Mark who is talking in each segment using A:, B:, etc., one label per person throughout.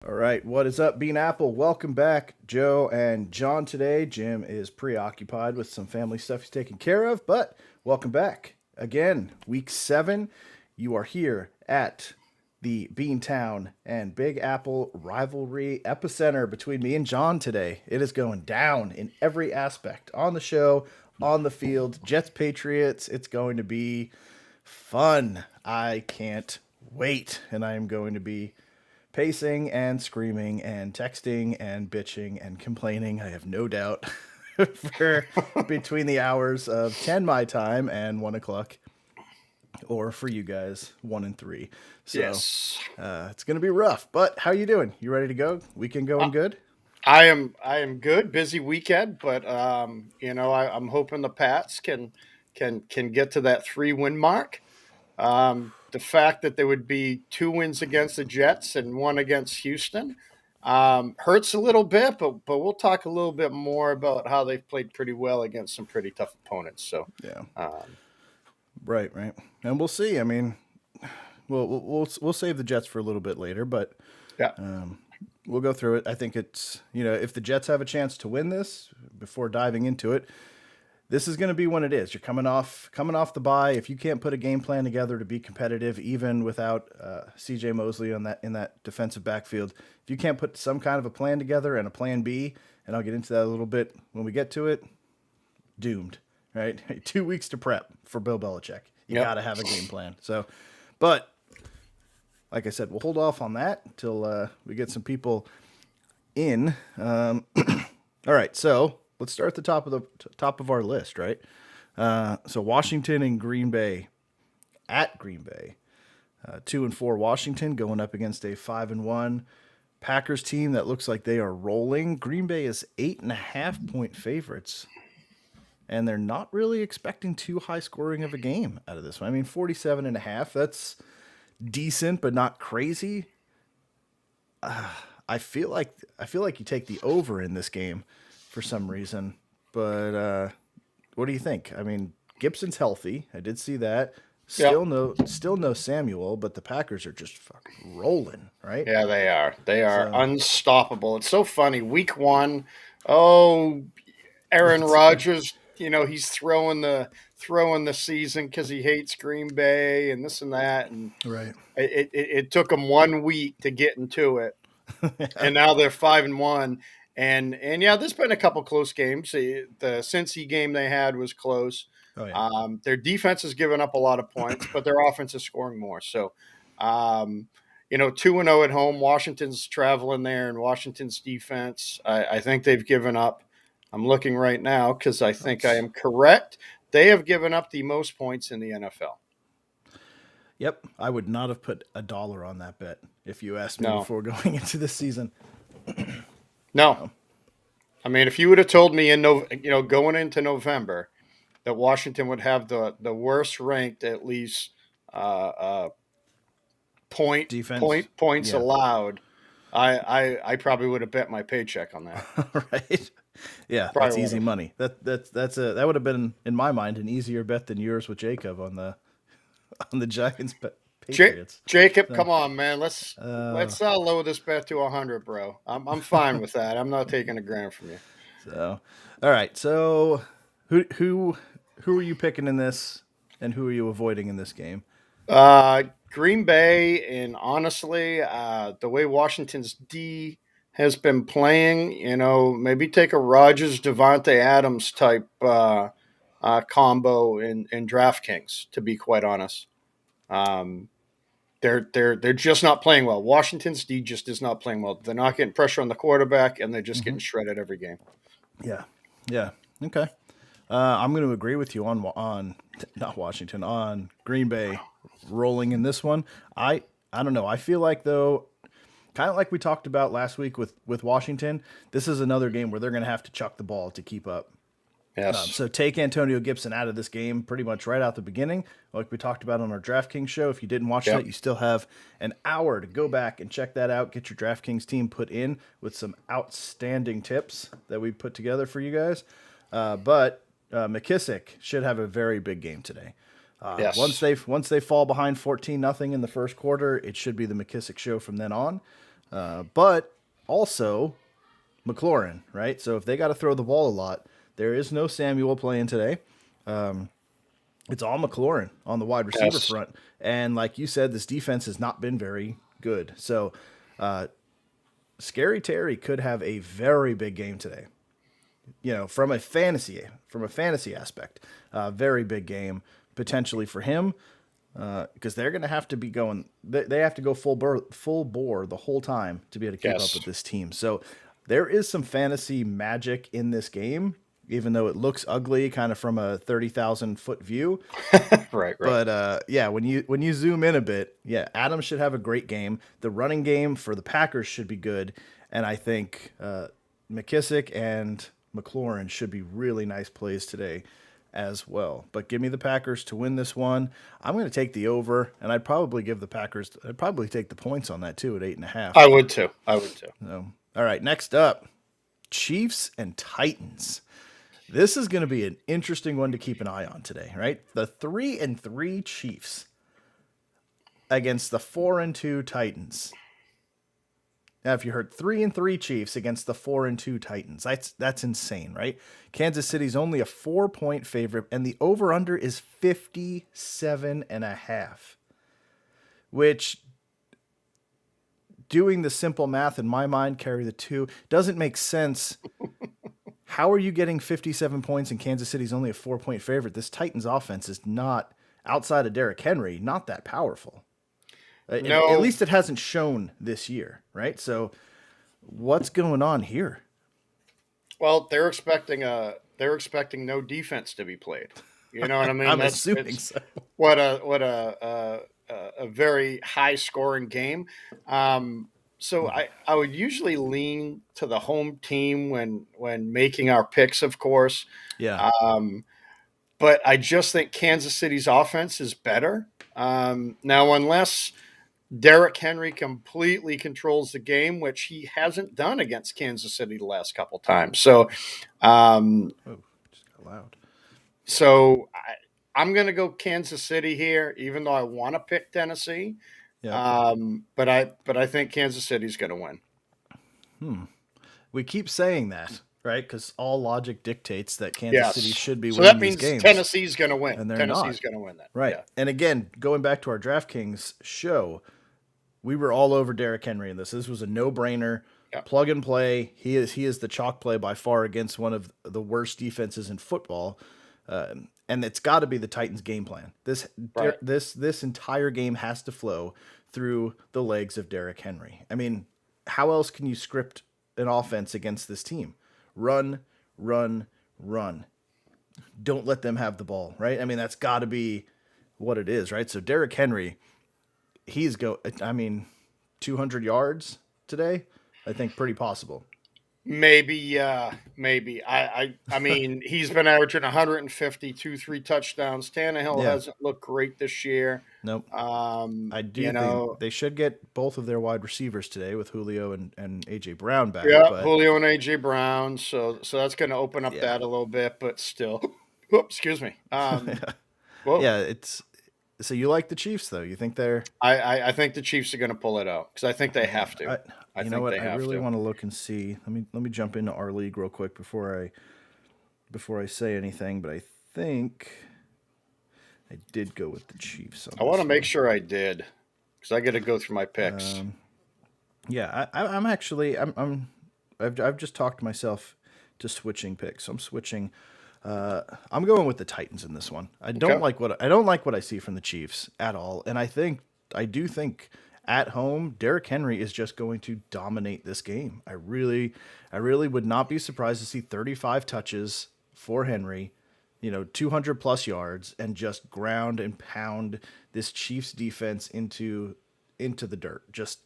A: All right, what is up, Bean Apple? Welcome back, Joe and John. Today, Jim is preoccupied with some family stuff he's taking care of, but welcome back again. Week 7, you are here at the Beantown and Big Apple rivalry epicenter between me and John today. It is going down in every aspect on the show, on the field. Jets Patriots. It's going to be fun. I can't wait, and I am going to be pacing and screaming and texting and bitching and complaining. I have no doubt for between the hours of 10 my time and 1 o'clock, or for you guys 1 and 3. So
B: Yes.
A: it's gonna be rough. But how you doing? You ready to go? Weekend going
B: I,
A: good?
B: I am good. Busy weekend, but I'm hoping the Pats can get to that 3-win mark. The fact that there would be 2 wins against the Jets and one against Houston hurts a little bit, but we'll talk a little bit more about how they've played pretty well against some pretty tough opponents. So,
A: Yeah.
B: um,
A: Right. And we'll see. I mean, we'll save the Jets for a little bit later, but
B: yeah,
A: we'll go through it. I think it's, if the Jets have a chance to win this before diving into it, this is going to be when it is. You're coming off the bye. If you can't put a game plan together to be competitive, even without C.J. Mosley in that defensive backfield, if you can't put some kind of a plan together and a plan B, and I'll get into that a little bit when we get to it, doomed. Right, 2 weeks to prep for Bill Belichick. You
B: yep.
A: got to have a game plan. So, but like I said, we'll hold off on that until we get some people in. All right, so let's start at the top of our list, right? So Washington and Green Bay at Green Bay, 2-4 Washington going up against a 5-1 Packers team that looks like they are rolling. Green Bay is 8.5-point favorites, and they're not really expecting too high scoring of a game out of this one. I mean, 47.5. That's decent, but not crazy. I feel like you take the over in this game for some reason. But what do you think? I mean, Gibson's healthy. I did see that.
B: Yep.
A: Still no Samuel, but the Packers are just fucking rolling, right?
B: Yeah, they are. They are
A: So
B: unstoppable. It's so funny. Week 1, oh, Aaron
A: it's
B: Rodgers, he's throwing the season because he hates Green Bay and this and that, and
A: right.
B: it took him 1 week to get into it, and now they're 5-1, and yeah, there's been a couple close games. The Cincy game they had was close.
A: Oh yeah.
B: Their defense has given up a lot of points, but their offense is scoring more. So, 2-0 at home. Washington's traveling there, and Washington's defense, I think they've given up. I'm looking right now because I think I am correct. They have given up the most points in the NFL.
A: Yep. I would not have put $1 on that bet if you asked me
B: No,
A: before going into this season.
B: no.
A: So,
B: I mean, if you would have told me going into November that Washington would have the worst ranked, at least
A: defense.
B: points
A: Yeah.
B: allowed, I probably would have bet my paycheck on that.
A: Right. Yeah, that's
B: Probably would
A: easy
B: have.
A: money. That would have been in my mind an easier bet than yours with Jacob on the Giants Patriots.
B: Jacob,
A: So,
B: come on, man. Let's lower this bet to 100, bro. I'm fine with that. I'm not taking a grand from you.
A: so all right. So who are you picking in this, and who are you avoiding in this game?
B: Green Bay, and honestly, the way Washington's D has been playing, maybe take a Rodgers Devontae Adams type combo in DraftKings. To be quite honest, um, they're just not playing well. Washington's D just is not playing well. They're not getting pressure on the quarterback, and they're just
A: Hmm.
B: getting shredded every game.
A: Yeah. Yeah. Okay. I'm going to agree with you on not Washington, on Green Bay rolling in this one. I don't know. I feel like, though, kind of like we talked about last week with Washington, this is another game where they're going to have to chuck the ball to keep up.
B: Yes.
A: So take Antonio Gibson out of this game pretty much right out the beginning, like we talked about on our DraftKings show. If you didn't watch that,
B: Yep.
A: you still have an hour to go back and check that out. Get your DraftKings team put in with some outstanding tips that we put together for you guys. But McKissick should have a very big game today. Once
B: Yes.
A: they fall behind 14-0 in the first quarter, it should be the McKissick show from then on. But also McLaurin, right? So if they got to throw the ball a lot, there is no Samuel playing today. It's all McLaurin on the wide receiver
B: Yes.
A: front. And like you said, this defense has not been very good. So Scary Terry could have a very big game today. From a fantasy aspect, very big game potentially for him because they're going to have to be going. They have to go full bore the whole time to be able to keep up
B: Yes.
A: with this team. So there is some fantasy magic in this game, even though it looks ugly, kind of from a 30,000-foot view.
B: Right. Right.
A: But yeah, when you zoom in a bit, yeah, Adams should have a great game. The running game for the Packers should be good, and I think McKissick and McLaurin should be really nice plays today as well. But give me the Packers to win this one. I'm going to take the over, and I'd probably give the Packers. I'd probably take the points on that too at 8.5.
B: I would too. I would too.
A: So, all right, next up, Chiefs and Titans. This is going to be an interesting one to keep an eye on today, right? The 3-3 Chiefs against the 4-2 Titans. Now, if you heard 3-3 Chiefs against the 4-2 Titans, that's insane, right? Kansas City's only a 4-point favorite, and the over/under is 57.5, which, doing the simple math in my mind, carry the two, doesn't make sense. How are you getting 57 points and Kansas City's only a 4-point favorite? This Titans offense is not, outside of Derrick Henry, not that powerful.
B: No.
A: At least it hasn't shown this year, right? So what's going on here?
B: Well, they're expecting no defense to be played. You know what I mean?
A: I'm assuming so.
B: What a very high scoring game. So I would usually lean to the home team when making our picks, of course.
A: Yeah.
B: But I just think Kansas City's offense is better. Now, unless Derrick Henry completely controls the game, which he hasn't done against Kansas City the last couple times. So,
A: Just got loud.
B: so I'm going to go Kansas City here, even though I want to pick Tennessee.
A: Yeah.
B: But I think Kansas City's going to win.
A: We keep saying that, right? Because all logic dictates that Kansas City should be
B: So
A: winning
B: that
A: these
B: means
A: games.
B: Tennessee's going to win.
A: And they're
B: Tennessee's
A: not.
B: going to win that.
A: Right.
B: Yeah.
A: And again, going back to our DraftKings show, we were all over Derrick Henry in this. This was a no-brainer.
B: Yeah.
A: Plug and play. He is the chalk play by far against one of the worst defenses in football. And it's got to be the Titans' game plan. This entire game has to flow through the legs of Derrick Henry. I mean, how else can you script an offense against this team? Run, run, run. Don't let them have the ball, right? I mean, that's got to be what it is, right? So Derrick Henry, 200 yards today, I think pretty possible.
B: Maybe. I mean, he's been averaging 150, 3 touchdowns. Tannehill hasn't looked great this year.
A: Nope. I do
B: you know,
A: think they should get both of their wide receivers today with Julio and AJ Brown back.
B: yeah,
A: but
B: Julio and AJ Brown. So that's going to open up that a little bit, but still. Oops, excuse me. Whoa.
A: Yeah, so you like the Chiefs though? You think they're?
B: I think the Chiefs are going to pull it out because I think they have to.
A: I really want to look and see. Let me jump into our league real quick before I say anything. But I think I did go with the Chiefs.
B: I want to make sure I did because I got to go through my picks.
A: Yeah, I've just talked myself to switching picks. So I'm switching. I'm going with the Titans in this one. I don't like what I see from the Chiefs at all, and I do think at home Derrick Henry is just going to dominate this game. I really would not be surprised to see 35 touches for Henry, 200 plus yards, and just ground and pound this Chiefs defense into the dirt. Just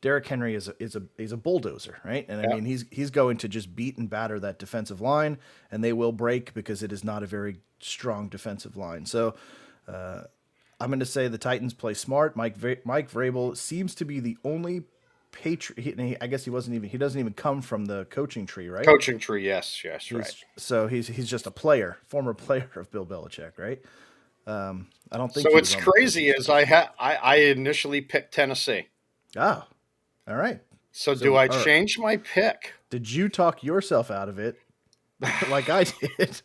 A: Derrick Henry is a bulldozer, right? And I mean, he's going to just beat and batter that defensive line, and they will break because it is not a very strong defensive line. So I'm going to say the Titans play smart. Mike Vrabel seems to be the only Patriot. I guess he doesn't even come from the coaching tree, right?
B: Coaching tree, yes, right.
A: So he's just a former player of Bill Belichick, right? I don't think
B: so. What's crazy is I initially picked Tennessee.
A: Oh. All right.
B: So do I
A: all right.
B: change my pick?
A: Did you talk yourself out of it like I did?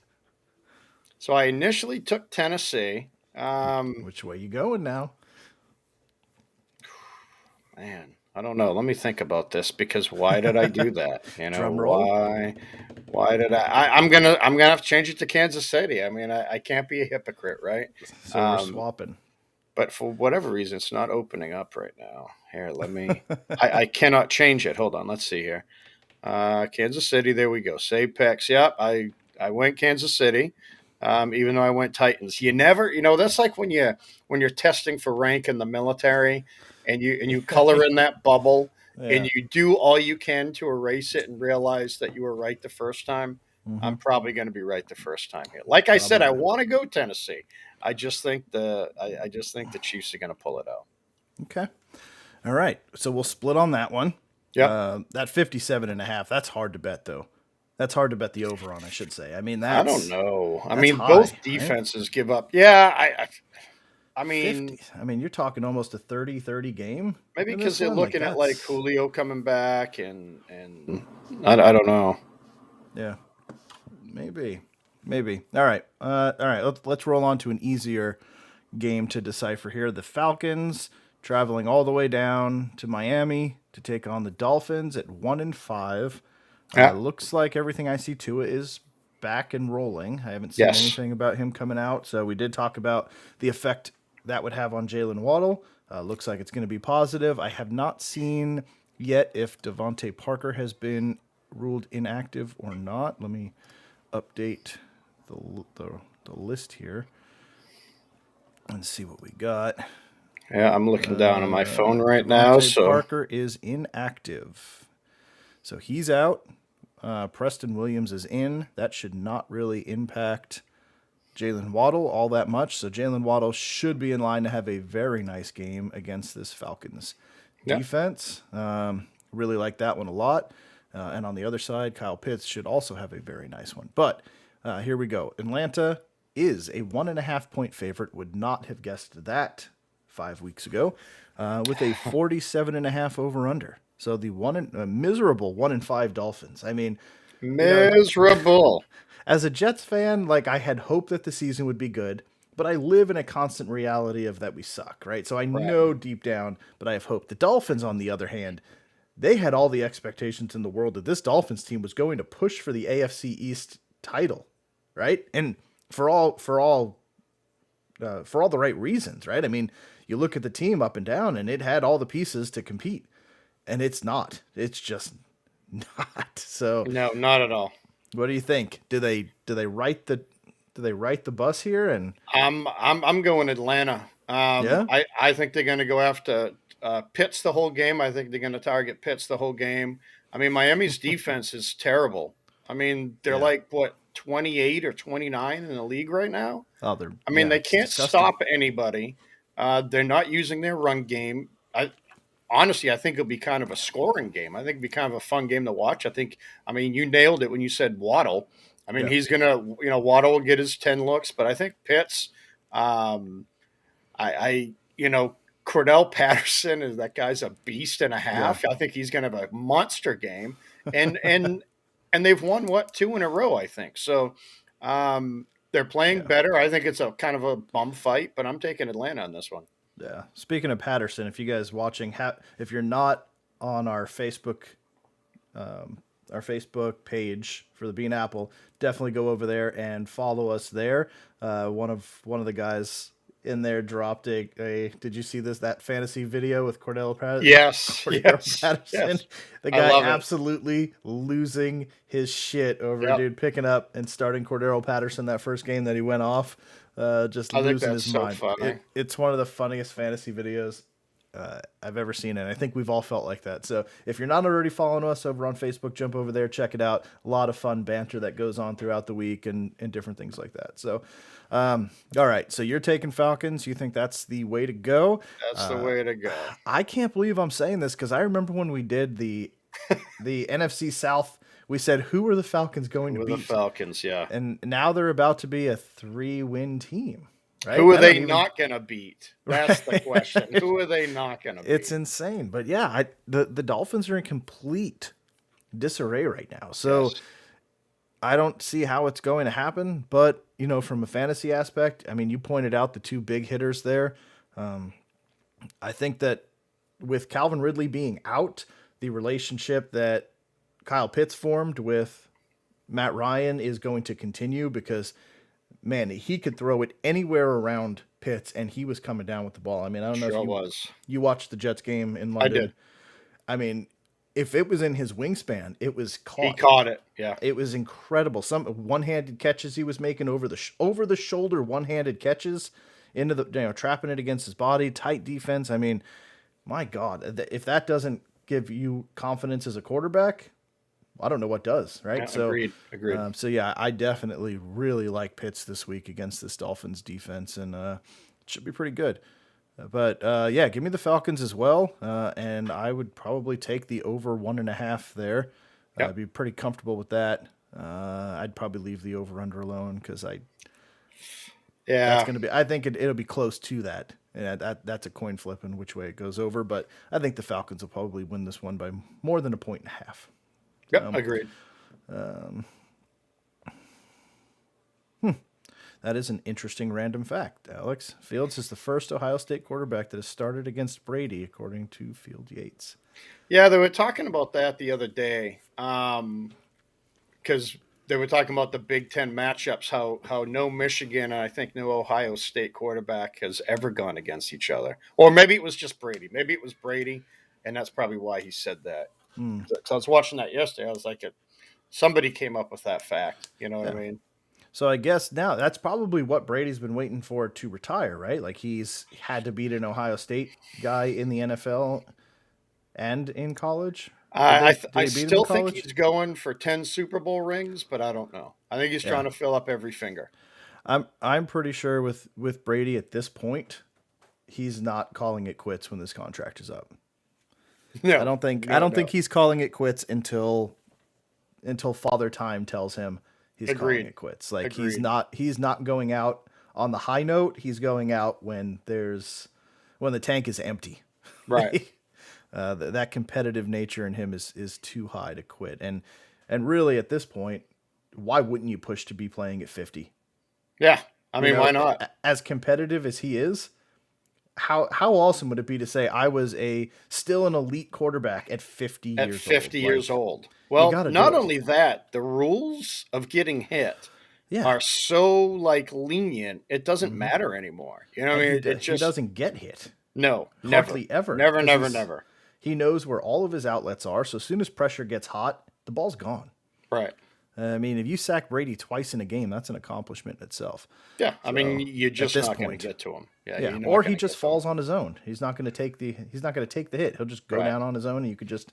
B: So I initially took Tennessee.
A: Which way you going now?
B: Man, I don't know. Let me think about this because why did I do that?
A: Drum roll.
B: Why did I'm gonna have to change it to Kansas City. I mean, I can't be a hypocrite, right?
A: So we're swapping.
B: But for whatever reason, it's not opening up right now. Here, let me. I cannot change it. Hold on. Let's see here. Kansas City. There we go. Save picks. Yep. I went Kansas City. Even though I went Titans. You never. That's like when you're testing for rank in the military, and you color in that bubble, and you do all you can to erase it and realize that you were right the first time. I'm probably going to be right the first time here. Like I said, I want to go Tennessee. I just think the Chiefs are going to pull it out.
A: Okay. All right. So we'll split on that one.
B: Yeah.
A: That 57.5. That's hard to bet though. That's hard to bet the over on, I should say. I mean,
B: I don't know. I mean,
A: high,
B: both defenses
A: right?
B: give up. Yeah. I mean,
A: 50. I mean, you're talking almost a 30-30 game.
B: Maybe because they're looking at like Julio coming back and I don't know.
A: Yeah. Maybe. All right. Let's roll on to an easier game to decipher here. The Falcons traveling all the way down to Miami to take on the Dolphins at 1-5. Looks like everything I see Tua is back and rolling. I haven't seen anything about him coming out. So we did talk about the effect that would have on Jalen Waddle. Looks like it's going to be positive. I have not seen yet if Devontae Parker has been ruled inactive or not. Let me update the list here and see what we got.
B: Yeah, I'm looking down on my phone right now. So
A: Parker is inactive, so he's out. Preston Williams is in. That should not really impact Jalen Waddle all that much. So Jalen Waddle should be in line to have a very nice game against this Falcons defense. Really like that one a lot. And on the other side, Kyle Pitts should also have a very nice one. But here we go. Atlanta is a 1.5-point favorite. Would not have guessed that 5 weeks ago with a 47.5 over-under. So the miserable 1-5 Dolphins. I mean,
B: miserable.
A: As a Jets fan, like I had hoped that the season would be good, but I live in a constant reality of that we suck, right? So I know deep down, but I have hope. The Dolphins, on the other hand, they had all the expectations in the world that this Dolphins team was going to push for the AFC East title, right? And for all the right reasons, right? I mean, you look at the team up and down, and it had all the pieces to compete, and it's not. It's just not. So
B: no, not at all.
A: What do you think? Do they right the bus here? And
B: I'm going Atlanta. I think they're going to go after Pitts the whole game. I think they're going to target Pitts the whole game. I mean, Miami's defense is terrible. I mean, they're like what 28 or 29 in the league right now.
A: Oh,
B: they can't stop anybody. They're not using their run game. Honestly, I think it'll be kind of a scoring game. I think it'll be kind of a fun game to watch. You nailed it when you said Waddle. He's going to, Waddle will get his 10 looks, but I think Pitts, Cordell Patterson that guy's a beast and a half. Yeah. I think he's going to have a monster game. And they've won 2 in a row, I think. So they're playing better. I think it's a kind of a bum fight, but I'm taking Atlanta on this one.
A: Yeah. Speaking of Patterson, if you guys watching, if you're not on our Facebook page for the Bean Apple, definitely go over there and follow us there. One of the guys in there dropped a did you see that fantasy video with Cordell Patterson?
B: Yes.
A: Patterson. The guy absolutely losing his shit over dude picking up and starting Cordell Patterson that first game that he went off. Just losing his mind. It's one of the funniest fantasy videos I've ever seen, and I think we've all felt like that. So if you're not already following us over on Facebook, jump over there, check it out. A lot of fun banter that goes on throughout the week and different things like that. So, all right. So you're taking Falcons. You think that's the way to go?
B: That's the way to go.
A: I can't believe I'm saying this because I remember when we did the NFC South. We said, who are the Falcons going to beat?
B: The Falcons, yeah.
A: And now they're about to be a 3-win team. right?
B: Who are they not going to beat? That's the question. Who are they not going to beat?
A: It's insane. But yeah, the Dolphins are in complete disarray right now. So
B: Yes.
A: I don't see how it's going to happen. But, from a fantasy aspect, I mean, you pointed out the two big hitters there. I think that with Calvin Ridley being out, the relationship that Kyle Pitts formed with Matt Ryan is going to continue because, man, he could throw it anywhere around Pitts and he was coming down with the ball. I mean, I don't know if
B: Sure was.
A: you watched the Jets game in
B: I
A: London.
B: did.
A: I mean, if it was in his wingspan, it was caught.
B: He caught it. Yeah.
A: It was incredible. Some one-handed catches he was making over the shoulder one-handed catches into the trapping it against his body, tight defense. I mean, my God, if that doesn't give you confidence as a quarterback, I don't know what does, right?
B: Yeah,
A: So,
B: agreed.
A: so yeah, I definitely really like Pitts this week against this Dolphins defense, and it should be pretty good. But yeah, give me the Falcons as well, and I would probably take the over 1.5 there.
B: Yep.
A: I'd be pretty comfortable with that. I'd probably leave the over under alone because that's going to be. I think it'll be close to that. And that's a coin flip in which way it goes over. But I think the Falcons will probably win this one by more than 1.5.
B: Yep, agreed.
A: That is an interesting random fact, Alex. Fields is the first Ohio State quarterback that has started against Brady, according to Field Yates.
B: Yeah, they were talking about that the other day because they were talking about the Big Ten matchups, how no Michigan and I think no Ohio State quarterback has ever gone against each other. Or maybe it was just Brady. Maybe it was Brady, and that's probably why he said that. So I was watching that yesterday. I was like, somebody came up with that fact. You know what I mean?
A: So I guess now that's probably what Brady's been waiting for to retire, right? Like he's had to beat an Ohio State guy in the NFL and in college.
B: I still think he's going for 10 Super Bowl rings, but I don't know. I think he's trying to fill up every finger.
A: I'm pretty sure with Brady at this point, he's not calling it quits when this contract is up.
B: No,
A: I don't think he's calling it quits until Father Time tells him he's calling it quits. Like he's not going out on the high note. He's going out when the tank is empty.
B: Right.
A: That competitive nature in him is too high to quit. And really at this point, why wouldn't you push to be playing at 50?
B: Yeah. I mean, why not?
A: As competitive as he is, how awesome would it be to say I was still an elite quarterback at 50 years old?
B: At 50 years old. Well, not only that, the rules of getting hit are so lenient, it doesn't matter anymore. You know what I mean?
A: He doesn't get hit.
B: No,
A: hardly ever.
B: Never.
A: He knows where all of his outlets are. So as soon as pressure gets hot, the ball's gone.
B: Right.
A: I mean, if you sack Brady twice in a game, that's an accomplishment in itself.
B: Yeah, I mean, you're just not going to get to him.
A: Yeah. Or he just falls on his own. He's not going to take the hit. He'll just go down on his own, and you could just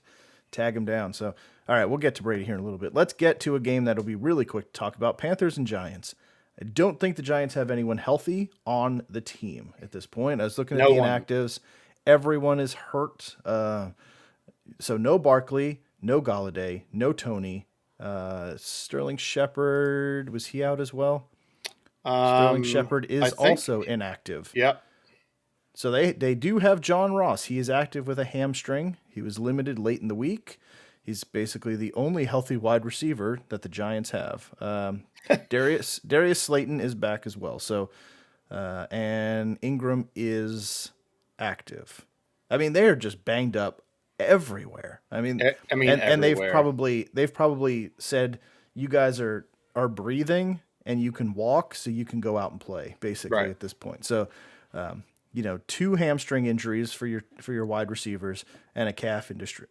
A: tag him down. So, all right, we'll get to Brady here in a little bit. Let's get to a game that'll be really quick to talk about: Panthers and Giants. I don't think the Giants have anyone healthy on the team at this point. I was looking at the inactives. Everyone is hurt. So no Barkley, no Galladay, no Tony. Sterling Shepard, was he out as well? Sterling Shepard is also inactive.
B: Yep.
A: So they do have John Ross. He is active with a hamstring. He was limited late in the week. He's basically the only healthy wide receiver that the Giants have. Darius Slayton is back as well. So, and Ingram is active. I mean, they're just banged up everywhere. And they've probably said, you guys are breathing and you can walk, so you can go out and play basically at this point. So, 2 hamstring injuries for your wide receivers and a calf injury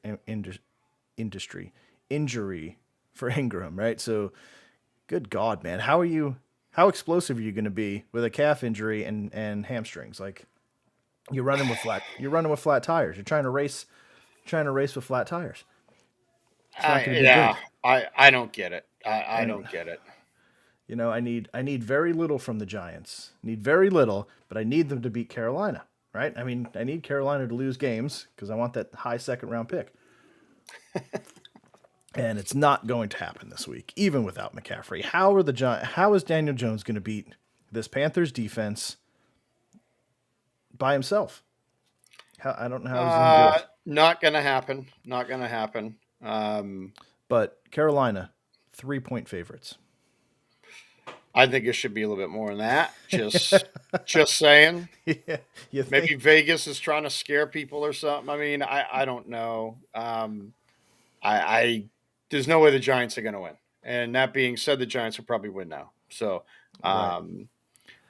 A: for Ingram, right? So, good God, man, how explosive are you going to be with a calf injury and hamstrings? Like, you're running with flat tires. You're trying to race with flat tires.
B: I don't get it. I don't get it.
A: I need very little from the Giants. Need very little, but I need them to beat Carolina, right? I mean, I need Carolina to lose games because I want that high second round pick. And it's not going to happen this week, even without McCaffrey. How is Daniel Jones going to beat this Panthers defense by himself. I don't know how he's going to do it.
B: Not gonna happen. Not gonna happen.
A: But Carolina, 3-point favorites.
B: I think it should be a little bit more than that. Just saying.
A: Yeah, you think?
B: Maybe Vegas is trying to scare people or something. I mean, I don't know. I there's no way the Giants are going to win. And that being said, the Giants will probably win now. So,
A: Right.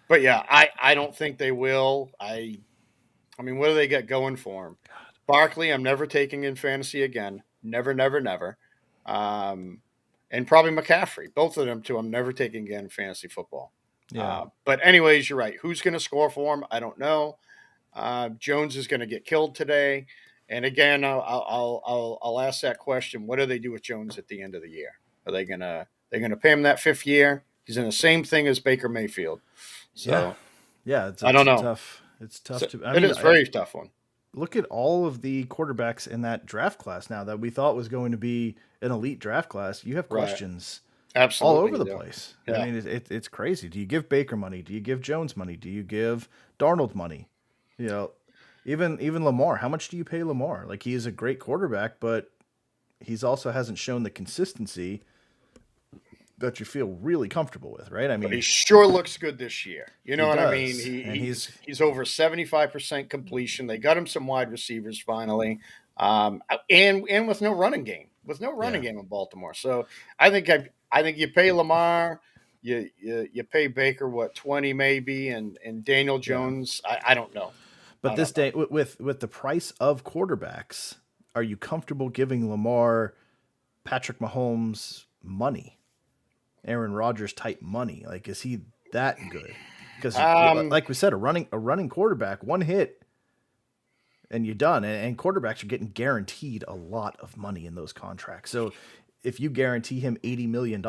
B: but yeah, I don't think they will. I mean, what do they get going for them? Barkley, I'm never taking in fantasy again. Never, never, never. And probably McCaffrey. Both of them, too. I'm never taking again in fantasy football.
A: Yeah.
B: But anyways, you're right. Who's going to score for him? I don't know. Jones is going to get killed today. And again, I'll ask that question. What do they do with Jones at the end of the year? Are they gonna pay him that 5th year? He's in the same thing as Baker Mayfield. So
A: yeah. It's
B: I don't know.
A: Tough. It's tough
B: So,
A: to.
B: it is a very tough one.
A: Look at all of the quarterbacks in that draft class now that we thought was going to be an elite draft class. You have questions
B: Absolutely
A: all over the place.
B: Yeah.
A: I mean, it's crazy. Do you give Baker money? Do you give Jones money? Do you give Darnold money? You know, even Lamar. How much do you pay Lamar? Like, he is a great quarterback, but he's also hasn't shown the consistency that you feel really comfortable with, right? I mean,
B: but he sure looks good this year. You know what I mean?
A: He's
B: over 75% completion. They got him some wide receivers finally, and with no running game, game in Baltimore. So I think you pay Lamar, you pay Baker what 20 maybe, and Daniel Jones. I don't know.
A: But this day with the price of quarterbacks, are you comfortable giving Lamar, Patrick Mahomes money? Aaron Rodgers type money? Like, is he that good? Because like we said, a running quarterback, one hit and you're done. And quarterbacks are getting guaranteed a lot of money in those contracts. So if you guarantee him $80 million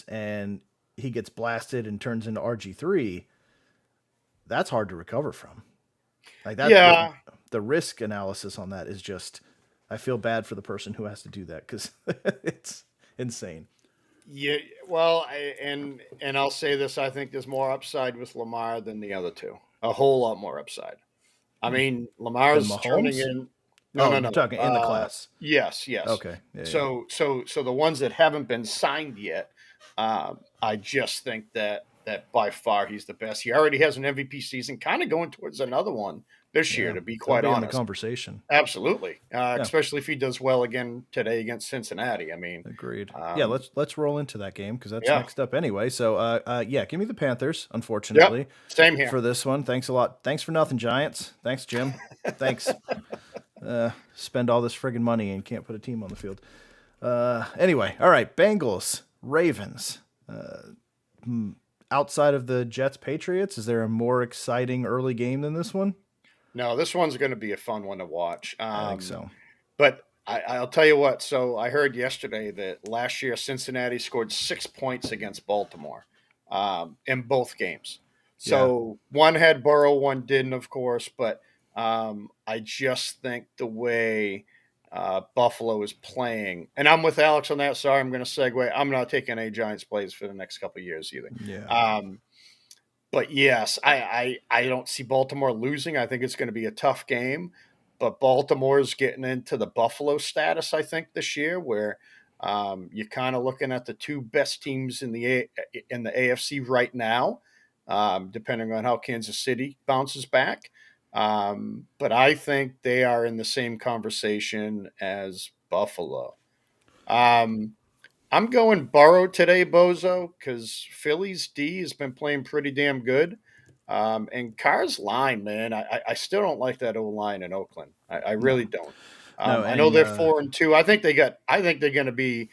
A: and he gets blasted and turns into RG3, that's hard to recover from. Like that.
B: Yeah.
A: The risk analysis on that is just, I feel bad for the person who has to do that because it's insane.
B: Yeah, well, and I'll say this: I think there's more upside with Lamar than the other two. A whole lot more upside. I mean, Lamar's turning in. No.
A: You're talking in the class.
B: Yes.
A: Okay. Yeah,
B: so the ones that haven't been signed yet, I just think that by far he's the best. He already has an MVP season, kind of going towards another one this year. To be quite honest,
A: in the conversation.
B: Absolutely, especially if he does well again today against Cincinnati. I mean,
A: agreed. Let's roll into that game because that's next up anyway. So, give me the Panthers. Unfortunately,
B: same here
A: for this one. Thanks a lot. Thanks for nothing, Giants. Thanks, Jim. Thanks. Spend all this friggin' money and can't put a team on the field. Anyway, all right. Bengals, Ravens. Outside of the Jets Patriots, is there a more exciting early game than this one?
B: No, this one's going to be a fun one to watch.
A: I think so.
B: But I'll tell you what. So I heard yesterday that last year Cincinnati scored 6 points against Baltimore in both games. So one had Burrow, one didn't, of course. But I just think the way Buffalo is playing, and I'm with Alex on that. Sorry, I'm going to segue. I'm not taking any Giants plays for the next couple of years either.
A: Yeah.
B: But yes, I don't see Baltimore losing. I think it's going to be a tough game. But Baltimore's getting into the Buffalo status, I think, this year, where you're kind of looking at the two best teams in the AFC right now, depending on how Kansas City bounces back. But I think they are in the same conversation as Buffalo. I'm going Burrow today, Bozo, because Philly's D has been playing pretty damn good. And Carr's line, man, I still don't like that O line in Oakland. I really don't. I know they're 4-2. I think they're going to be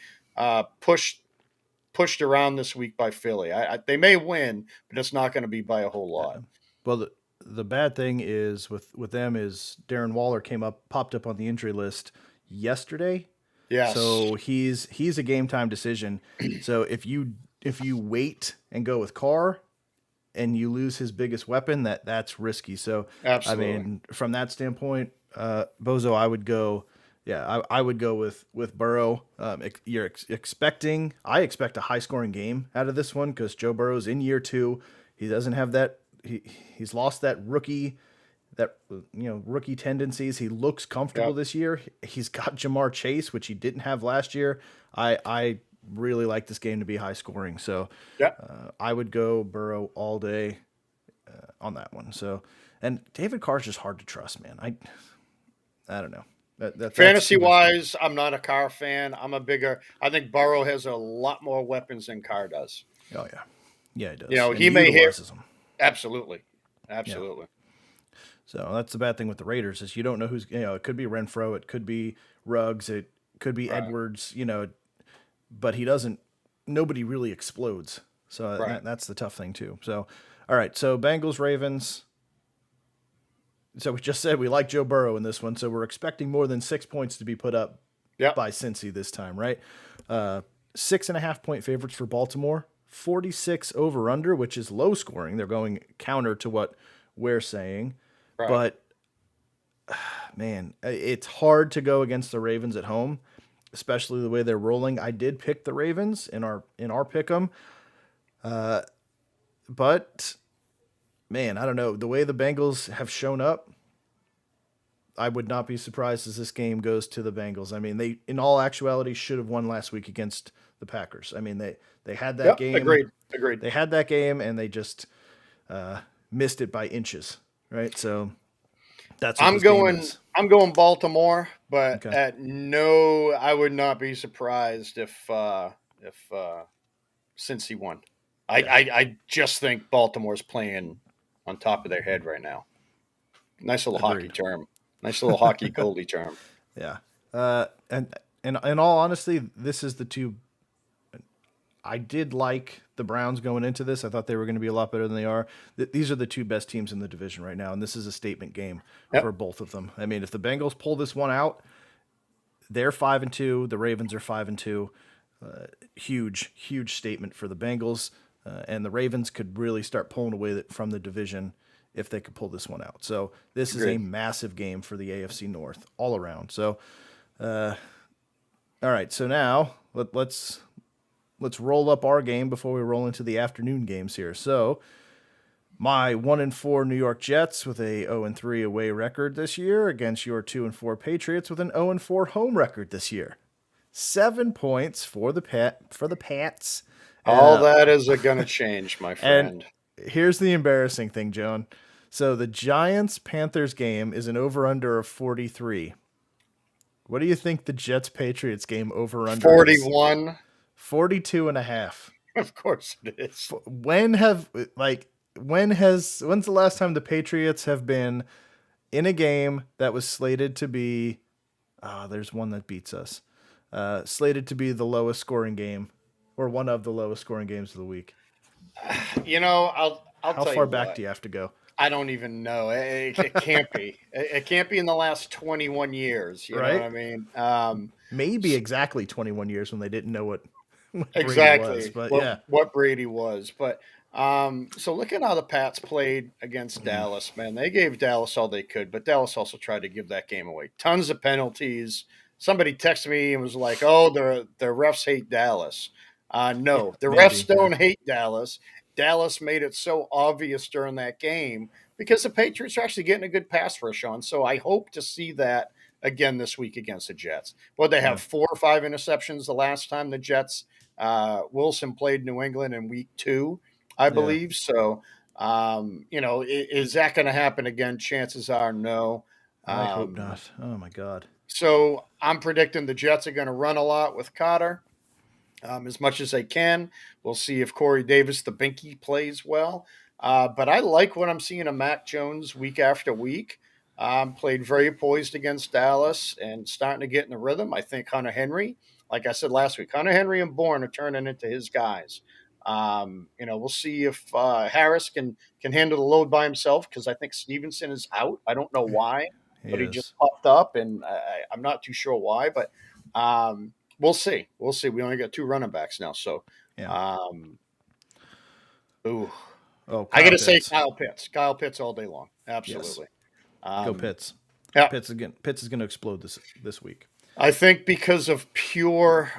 B: pushed around this week by Philly. They may win, but it's not going to be by a whole lot.
A: Yeah. Well, the bad thing is with them is Darren Waller popped up on the injury list yesterday.
B: Yes.
A: So he's a game time decision. So if you wait and go with Carr and you lose his biggest weapon, that's risky. So
B: absolutely.
A: I mean, from that standpoint, Bozo, I would go. Yeah, I would go with Burrow. I expect a high scoring game out of this one because Joe Burrow's in year 2. He doesn't have that. He's lost that rookie rookie tendencies. He looks comfortable
B: Yep.
A: this year. He's got Jamar Chase, which he didn't have last year. I really like this game to be high scoring, so
B: Yep.
A: I would go Burrow all day on that one. So, and David Carr's just hard to trust, man. I don't know. That's
B: Fantasy
A: too risky.
B: wise, I'm not a Carr fan. I think Burrow has a lot more weapons than Carr does.
A: Oh yeah, yeah, he
B: You
A: does,
B: know,
A: and
B: he
A: he
B: may hit.
A: utilizes them.
B: Absolutely.
A: Yeah.
B: Absolutely.
A: So that's the bad thing with the Raiders is you don't know who's it could be Renfro, it could be Ruggs, it could be
B: Right.
A: Edwards, but he doesn't. Nobody really explodes. So
B: Right.
A: that's the tough thing too. So all right, so Bengals Ravens. So we just said we like Joe Burrow in this one, so we're expecting more than 6 points to be put up
B: Yep.
A: by Cincy this time, right? 6.5 point favorites for Baltimore, 46 over under, which is low scoring. They're going counter to what we're saying,
B: Right.
A: but man, it's hard to go against the Ravens at home, especially the way they're rolling. I did pick the Ravens in our pick 'em, but man, I don't know the way the Bengals have shown up. I would not be surprised as this game goes to the Bengals. I mean, they in all actuality should have won last week against the Packers. I mean, they had that
B: Yep.
A: game.
B: Agreed. Agreed.
A: They had that game, and they just missed it by inches, right? So that's what
B: I'm
A: this game
B: going.
A: is.
B: I'm going Baltimore, but
A: Okay.
B: I would not be surprised if Cincy won.
A: Yeah.
B: I just think Baltimore's playing on top of their head right now. Nice little hockey
A: Agreed.
B: term. Nice little hockey goalie term.
A: Yeah. And in all honesty, this is the two. I did like the Browns going into this. I thought they were going to be a lot better than they are. These are the two best teams in the division right now, and this is a statement game for
B: Yep.
A: both of them. I mean, if the Bengals pull this one out, they're 5-2. The Ravens are 5-2. Huge, huge statement for the Bengals, and the Ravens could really start pulling away from the division if they could pull this one out. So this is a
B: Agreed.
A: massive game for the AFC North all around. So, all right. So now let's roll up our game before we roll into the afternoon games here. So my 1-4 New York Jets with a 0-3 away record this year against your 2-4 Patriots with an 0-4 home record this year. 7 points for the Pats.
B: All that is going to change, my friend.
A: And here's the embarrassing thing, Joan. So the Giants-Panthers game is an over-under of 43. What do you think the Jets-Patriots game over-under is?
B: 41.
A: 42.5.
B: Of course it is.
A: When's the last time the Patriots have been in a game that was slated to be there's one that beats us. Slated to be the lowest scoring game or one of the lowest scoring games of the week.
B: You know, I'll
A: How
B: tell
A: far
B: you
A: back
B: what.
A: do you have to go?
B: I don't even know. It can't be. It can't be in the last 21 years. You know
A: Right?
B: what I mean?
A: Maybe exactly 21 years when they didn't know what Brady
B: Exactly
A: was, but
B: what
A: yeah.
B: what Brady was. But so look at how the Pats played against Dallas, man. They gave Dallas all they could, but Dallas also tried to give that game away. Tons of penalties. Somebody texted me and was like, "Oh, the refs hate Dallas." No, the
A: maybe,
B: refs don't
A: yeah.
B: hate Dallas. Dallas made it so obvious during that game because the Patriots are actually getting a good pass rush on. So I hope to see that again this week against the Jets. Well, they have 4 or 5 interceptions the last time the Jets. Wilson played New England in week 2, I believe. So, is that going to happen again? Chances are no.
A: I hope not. Oh my God.
B: So I'm predicting the Jets are going to run a lot with Cotter. As much as they can. We'll see if Corey Davis, the Binky, plays well. But I like what I'm seeing of Mac Jones week after week. Played very poised against Dallas and starting to get in the rhythm. I think Hunter Henry, like I said last week, Hunter Henry and Bourne are turning into his guys. We'll see if Harris can handle the load by himself because I think Stevenson is out. I don't know why, but he just popped up, and I'm not too sure why. But we'll see. We'll see. We only got 2 running backs now, so.
A: Yeah.
B: I
A: Kyle
B: got to say
A: Pitts.
B: Kyle Pitts. Kyle Pitts all day long. Absolutely.
A: Go Pitts.
B: Yeah.
A: Pitts is going to explode this week.
B: I think because of pure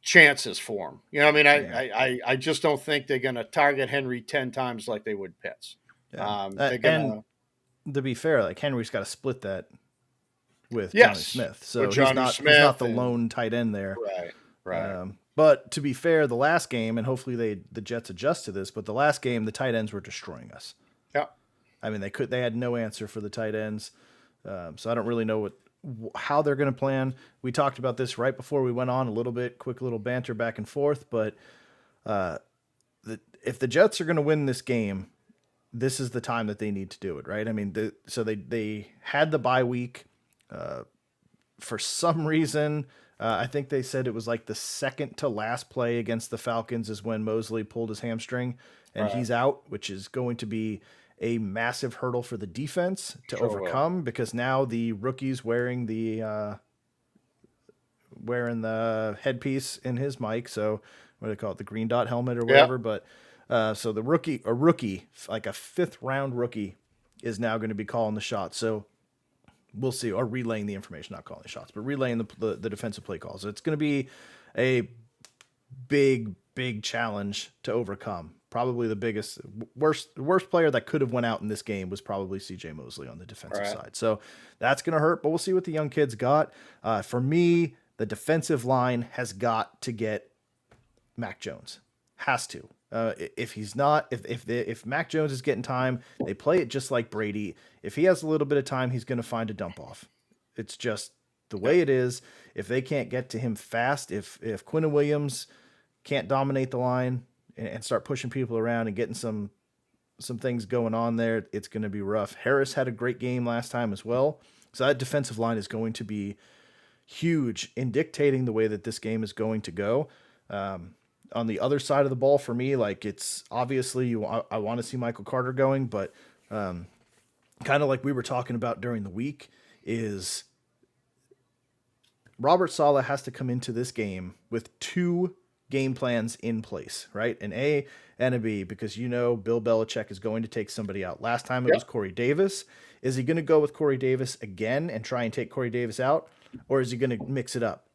B: chances for him. You know what I mean? I just don't think they're going to target Henry 10 times like they would Pitts.
A: Yeah.
B: They're
A: And
B: gonna,
A: to be fair, like Henry's got to split that with Johnny
B: yes,
A: Smith.
B: with
A: So
B: Johnny
A: he's not
B: Smith
A: the
B: and
A: lone tight end there.
B: right, right,
A: But to be fair, the last game, and hopefully the Jets adjust to this, but the last game the tight ends were destroying us.
B: yeah,
A: I mean they had no answer for the tight ends. So I don't really know how they're going to plan. We talked about this right before we went on a little bit, quick little banter back and forth. But if the Jets are going to win this game, this is the time that they need to do it, right? I mean, they had the bye week. For some reason, I think they said it was like the second to last play against the Falcons is when Mosley pulled his hamstring and
B: right.
A: he's out, which is going to be a massive hurdle for the defense to
B: Sure will.
A: overcome because now the rookies wearing the headpiece in his mic, so what do they call it, the green dot helmet or
B: Yeah,
A: whatever. But so a rookie, like a fifth round rookie, is now going to be calling the shots. So we'll see, or relaying the information, not calling the shots, but relaying the defensive play calls. So it's going to be a big challenge to overcome. Probably the worst player that could have went out in this game was probably C.J. Mosley on the defensive
B: right.
A: side. So that's going to hurt, but we'll see what the young kids got. For me, the defensive line has got to get Mac Jones. Has to. If he's not, if Mac Jones is getting time, they play it just like Brady. If he has a little bit of time, he's going to find a dump off. It's just the
B: Yeah.
A: way it is. If they can't get to him fast, if Quinn Williams can't dominate the line and start pushing people around and getting some things going on there, it's going to be rough. Harris had a great game last time as well. So that defensive line is going to be huge in dictating the way that this game is going to go. On the other side of the ball for me, like it's obviously I want to see Michael Carter going, but kind of like we were talking about during the week is Robert Saleh has to come into this game with two game plans in place, right? An A and a B, because Bill Belichick is going to take somebody out. Last time it
B: Yeah.
A: was Corey Davis. Is he going to go with Corey Davis again and try and take Corey Davis out, or is he going to mix it up?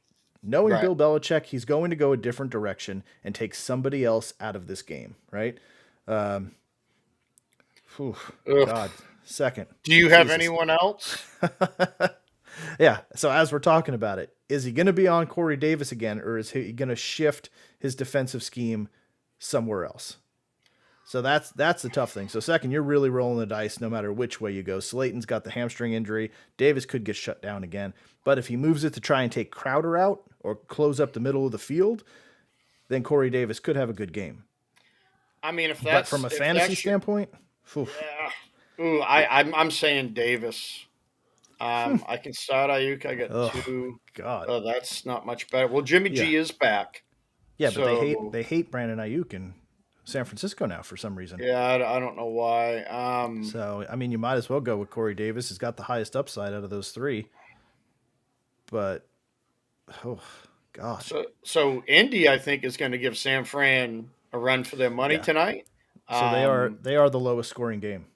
A: Knowing
B: Right.
A: Bill Belichick, he's going to go a different direction and take somebody else out of this game, right? Whew,
B: Ugh.
A: God, second.
B: Do you have
A: Jesus.
B: anyone else?
A: Yeah. So as we're talking about it, is he going to be on Corey Davis again, or is he going to shift his defensive scheme somewhere else? So that's the tough thing. So second, you're really rolling the dice no matter which way you go. Slayton's got the hamstring injury. Davis could get shut down again. But if he moves it to try and take Crowder out or close up the middle of the field, then Corey Davis could have a good game.
B: I mean, if
A: But
B: that's
A: from a
B: if
A: fantasy
B: that's your,
A: standpoint, oof,
B: yeah. Ooh, I'm saying Davis. I can start Ayuk. I got
A: oh
B: two.
A: God,
B: Oh, that's not much better. Well, Jimmy
A: yeah,
B: G is back.
A: yeah. But
B: So
A: they hate Brandon Ayuk in San Francisco now for some reason.
B: yeah, I don't know why.
A: So I mean, you might as well go with Corey Davis. He's got the highest upside out of those three. But oh God,
B: So Indy, I think, is going to give San Fran a run for their money
A: yeah.
B: tonight.
A: So they are the lowest scoring game.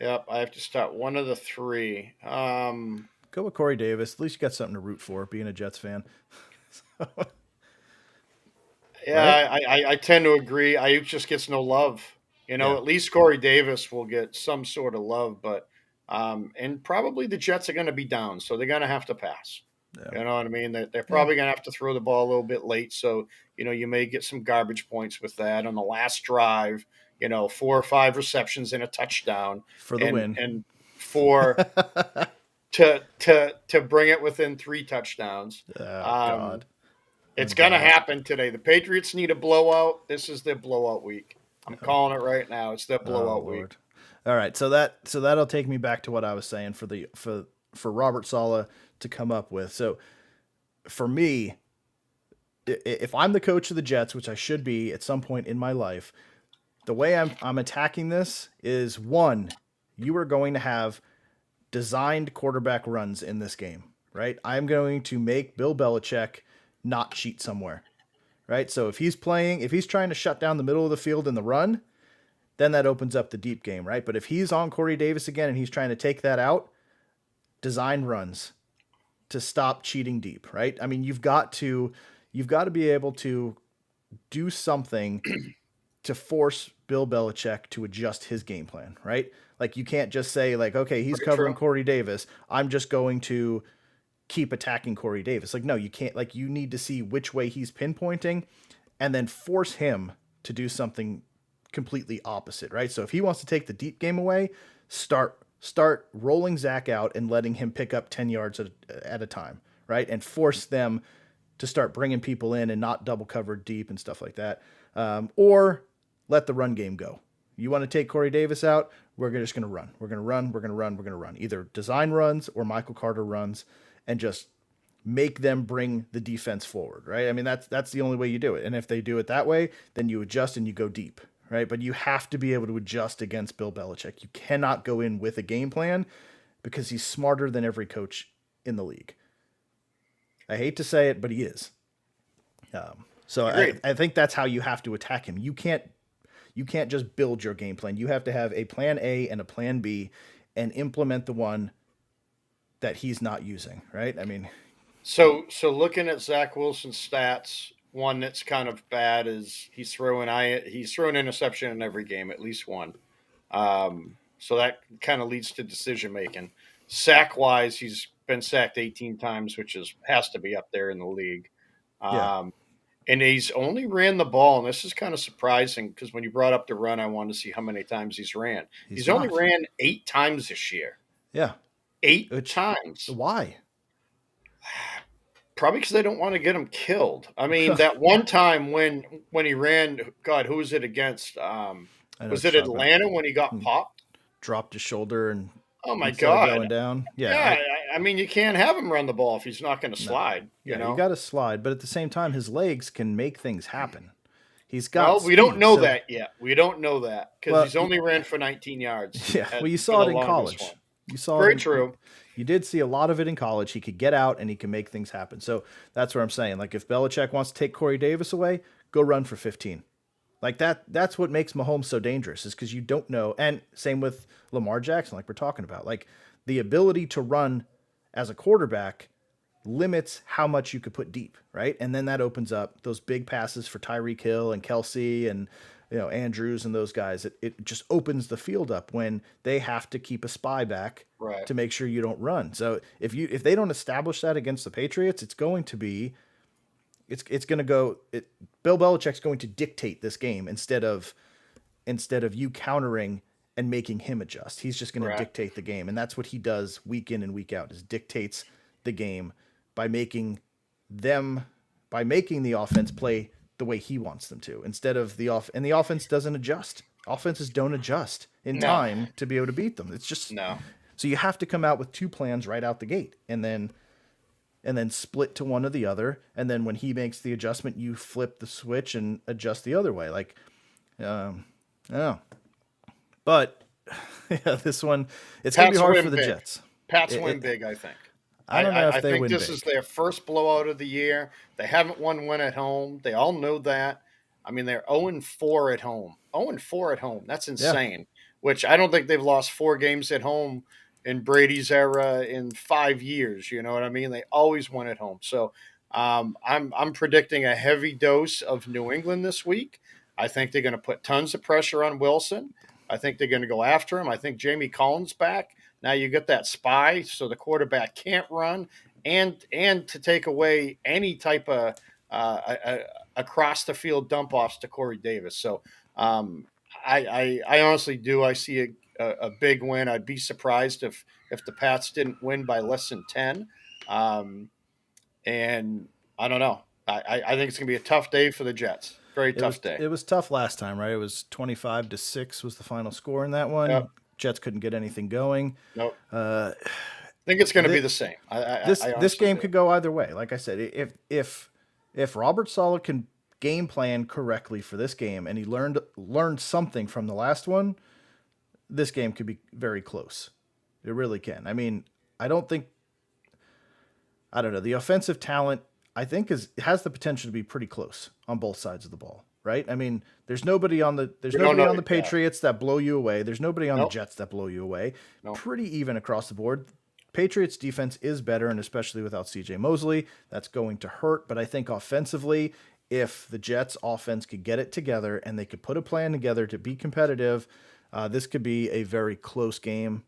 B: Yep, I have to start one of the three.
A: Go with Corey Davis. At least you got something to root for, being a Jets fan. Right?
B: Yeah, I tend to agree. Ayuk just gets no love.
A: Yeah.
B: At least Corey Davis will get some sort of love, but and probably the Jets are going to be down, so they're going to have to pass.
A: Yeah.
B: You know what I mean? They're probably going to have to throw the ball a little bit late, so you may get some garbage points with that on the last drive. 4 or 5 receptions and a touchdown
A: For the win.
B: and four to bring it within 3 touchdowns.
A: Oh, God.
B: It's going to happen today. The Patriots need a blowout. This is their blowout week. I'm calling it right now. It's their blowout week.
A: Lord. All right, so that'll take me back to what I was saying for Robert Saleh to come up with. So for me, if I'm the coach of the Jets, which I should be at some point in my life, the way I'm attacking this is, one, you are going to have designed quarterback runs in this game, right? I'm going to make Bill Belichick not cheat somewhere, right? So if he's trying to shut down the middle of the field in the run, then that opens up the deep game, right? But if he's on Corey Davis again and he's trying to take that out, design runs to stop cheating deep, right? I mean, you've got to be able to do something to force Bill Belichick to adjust his game plan, right? Like you can't just say like, okay, he's
B: Very
A: covering
B: true.
A: Corey Davis. I'm just going to keep attacking Corey Davis. Like, no, you can't. Like, you need to see which way he's pinpointing and then force him to do something completely opposite, right? So if he wants to take the deep game away, start rolling Zach out and letting him pick up 10 yards at a time, right? And force them to start bringing people in and not double covered deep and stuff like that. Or let the run game go. You want to take Corey Davis out? We're just going to run. We're going to run. We're going to run. We're going to run. Either design runs or Michael Carter runs, and just make them bring the defense forward, right? I mean, that's the only way you do it. And if they do it that way, then you adjust and you go deep, right? But you have to be able to adjust against Bill Belichick. You cannot go in with a game plan because he's smarter than every coach in the league. I hate to say it, but he is. So I think that's how you have to attack him. You can't just build your game plan. You have to have a plan A and a plan B and implement the one that he's not using, right? I mean,
B: So looking at Zach Wilson's stats, one that's kind of bad is he's throwing interception in every game, at least one. So that kind of leads to decision making. Sack wise, he's been sacked 18 times, which has to be up there in the league.
A: yeah,
B: And he's only ran the ball, and this is kind of surprising because when you brought up the run, I wanted to see how many times he's ran. He's only ran 8 times this year.
A: Yeah.
B: 8 times.
A: Why?
B: Probably because they don't want to get him killed. I mean, that one time when he ran, God, who was it against? Was it Atlanta when he got popped?
A: Dropped his shoulder and
B: oh my God,
A: going down.
B: Yeah, I mean, you can't have him run the ball if he's not going to slide. You know,
A: you got to slide, but at the same time, his legs can make things happen. He's got.
B: Well, we don't know that yet. We don't know that because he's only ran for 19 yards.
A: Yeah, well, you saw it in college. You saw
B: very true.
A: You did see a lot of it in college. He could get out and he can make things happen. So that's what I'm saying. Like if Belichick wants to take Corey Davis away, go run for 15. Like that's what makes Mahomes so dangerous is because you don't know. And same with Lamar Jackson, like we're talking about. Like the ability to run as a quarterback limits how much you could put deep, right? And then that opens up those big passes for Tyreek Hill and Kelsey and Andrews and those guys. It just opens the field up when they have to keep a spy back to make sure you don't run. So if they don't establish that against the Patriots, it's going to be Bill Belichick's going to dictate this game instead of you countering and making him adjust. He's just going to dictate the game, and that's what he does week in and week out. Is dictates the game by making the offense play the way he wants them to, instead of the offense doesn't adjust. Offenses don't adjust in time to be able to beat them. It's just
B: no.
A: So you have to come out with 2 plans right out the gate, and then split to one or the other. And then when he makes the adjustment, you flip the switch and adjust the other way. Like, I don't know. But this one, it's going to be hard for the Jets.
B: Pats win big, I think.
A: I don't know if they win big.
B: I think this is their first blowout of the year. They haven't won one at home. They all know that. I mean, they're 0-4 at home. 0-4 at home. That's insane. Yeah. Which I don't think they've lost 4 games at home in Brady's era in 5 years. You know what I mean? They always won at home. So I'm predicting a heavy dose of New England this week. I think they're going to put tons of pressure on Wilson. I think they're going to go after him. I think Jamie Collins back. Now you get that spy, so the quarterback can't run, and to take away any type of across the field dump offs to Corey Davis. So I honestly do. I see a big win. I'd be surprised if the Pats didn't win by less than 10. And I don't know. I think it's going to be a tough day for the Jets. Very tough day.
A: It was tough last time, right? It was 25-6 was the final score in that one. Yep. Jets couldn't get anything going.
B: Nope. I think it's going to be the same.
A: This game could go either way. Like I said, if Robert Saleh can game plan correctly for this game and he learned something from the last one, this game could be very close. It really can. I mean, I don't know. The offensive talent, I think, has the potential to be pretty close on both sides of the ball, right? I mean, there's nobody on the Patriots that blow you away. There's nobody on the Jets that blow you away. Nope. Pretty even across the board. Patriots defense is better, and especially without CJ Mosley, that's going to hurt. But I think offensively, if the Jets offense could get it together and they could put a plan together to be competitive, this could be a very close game.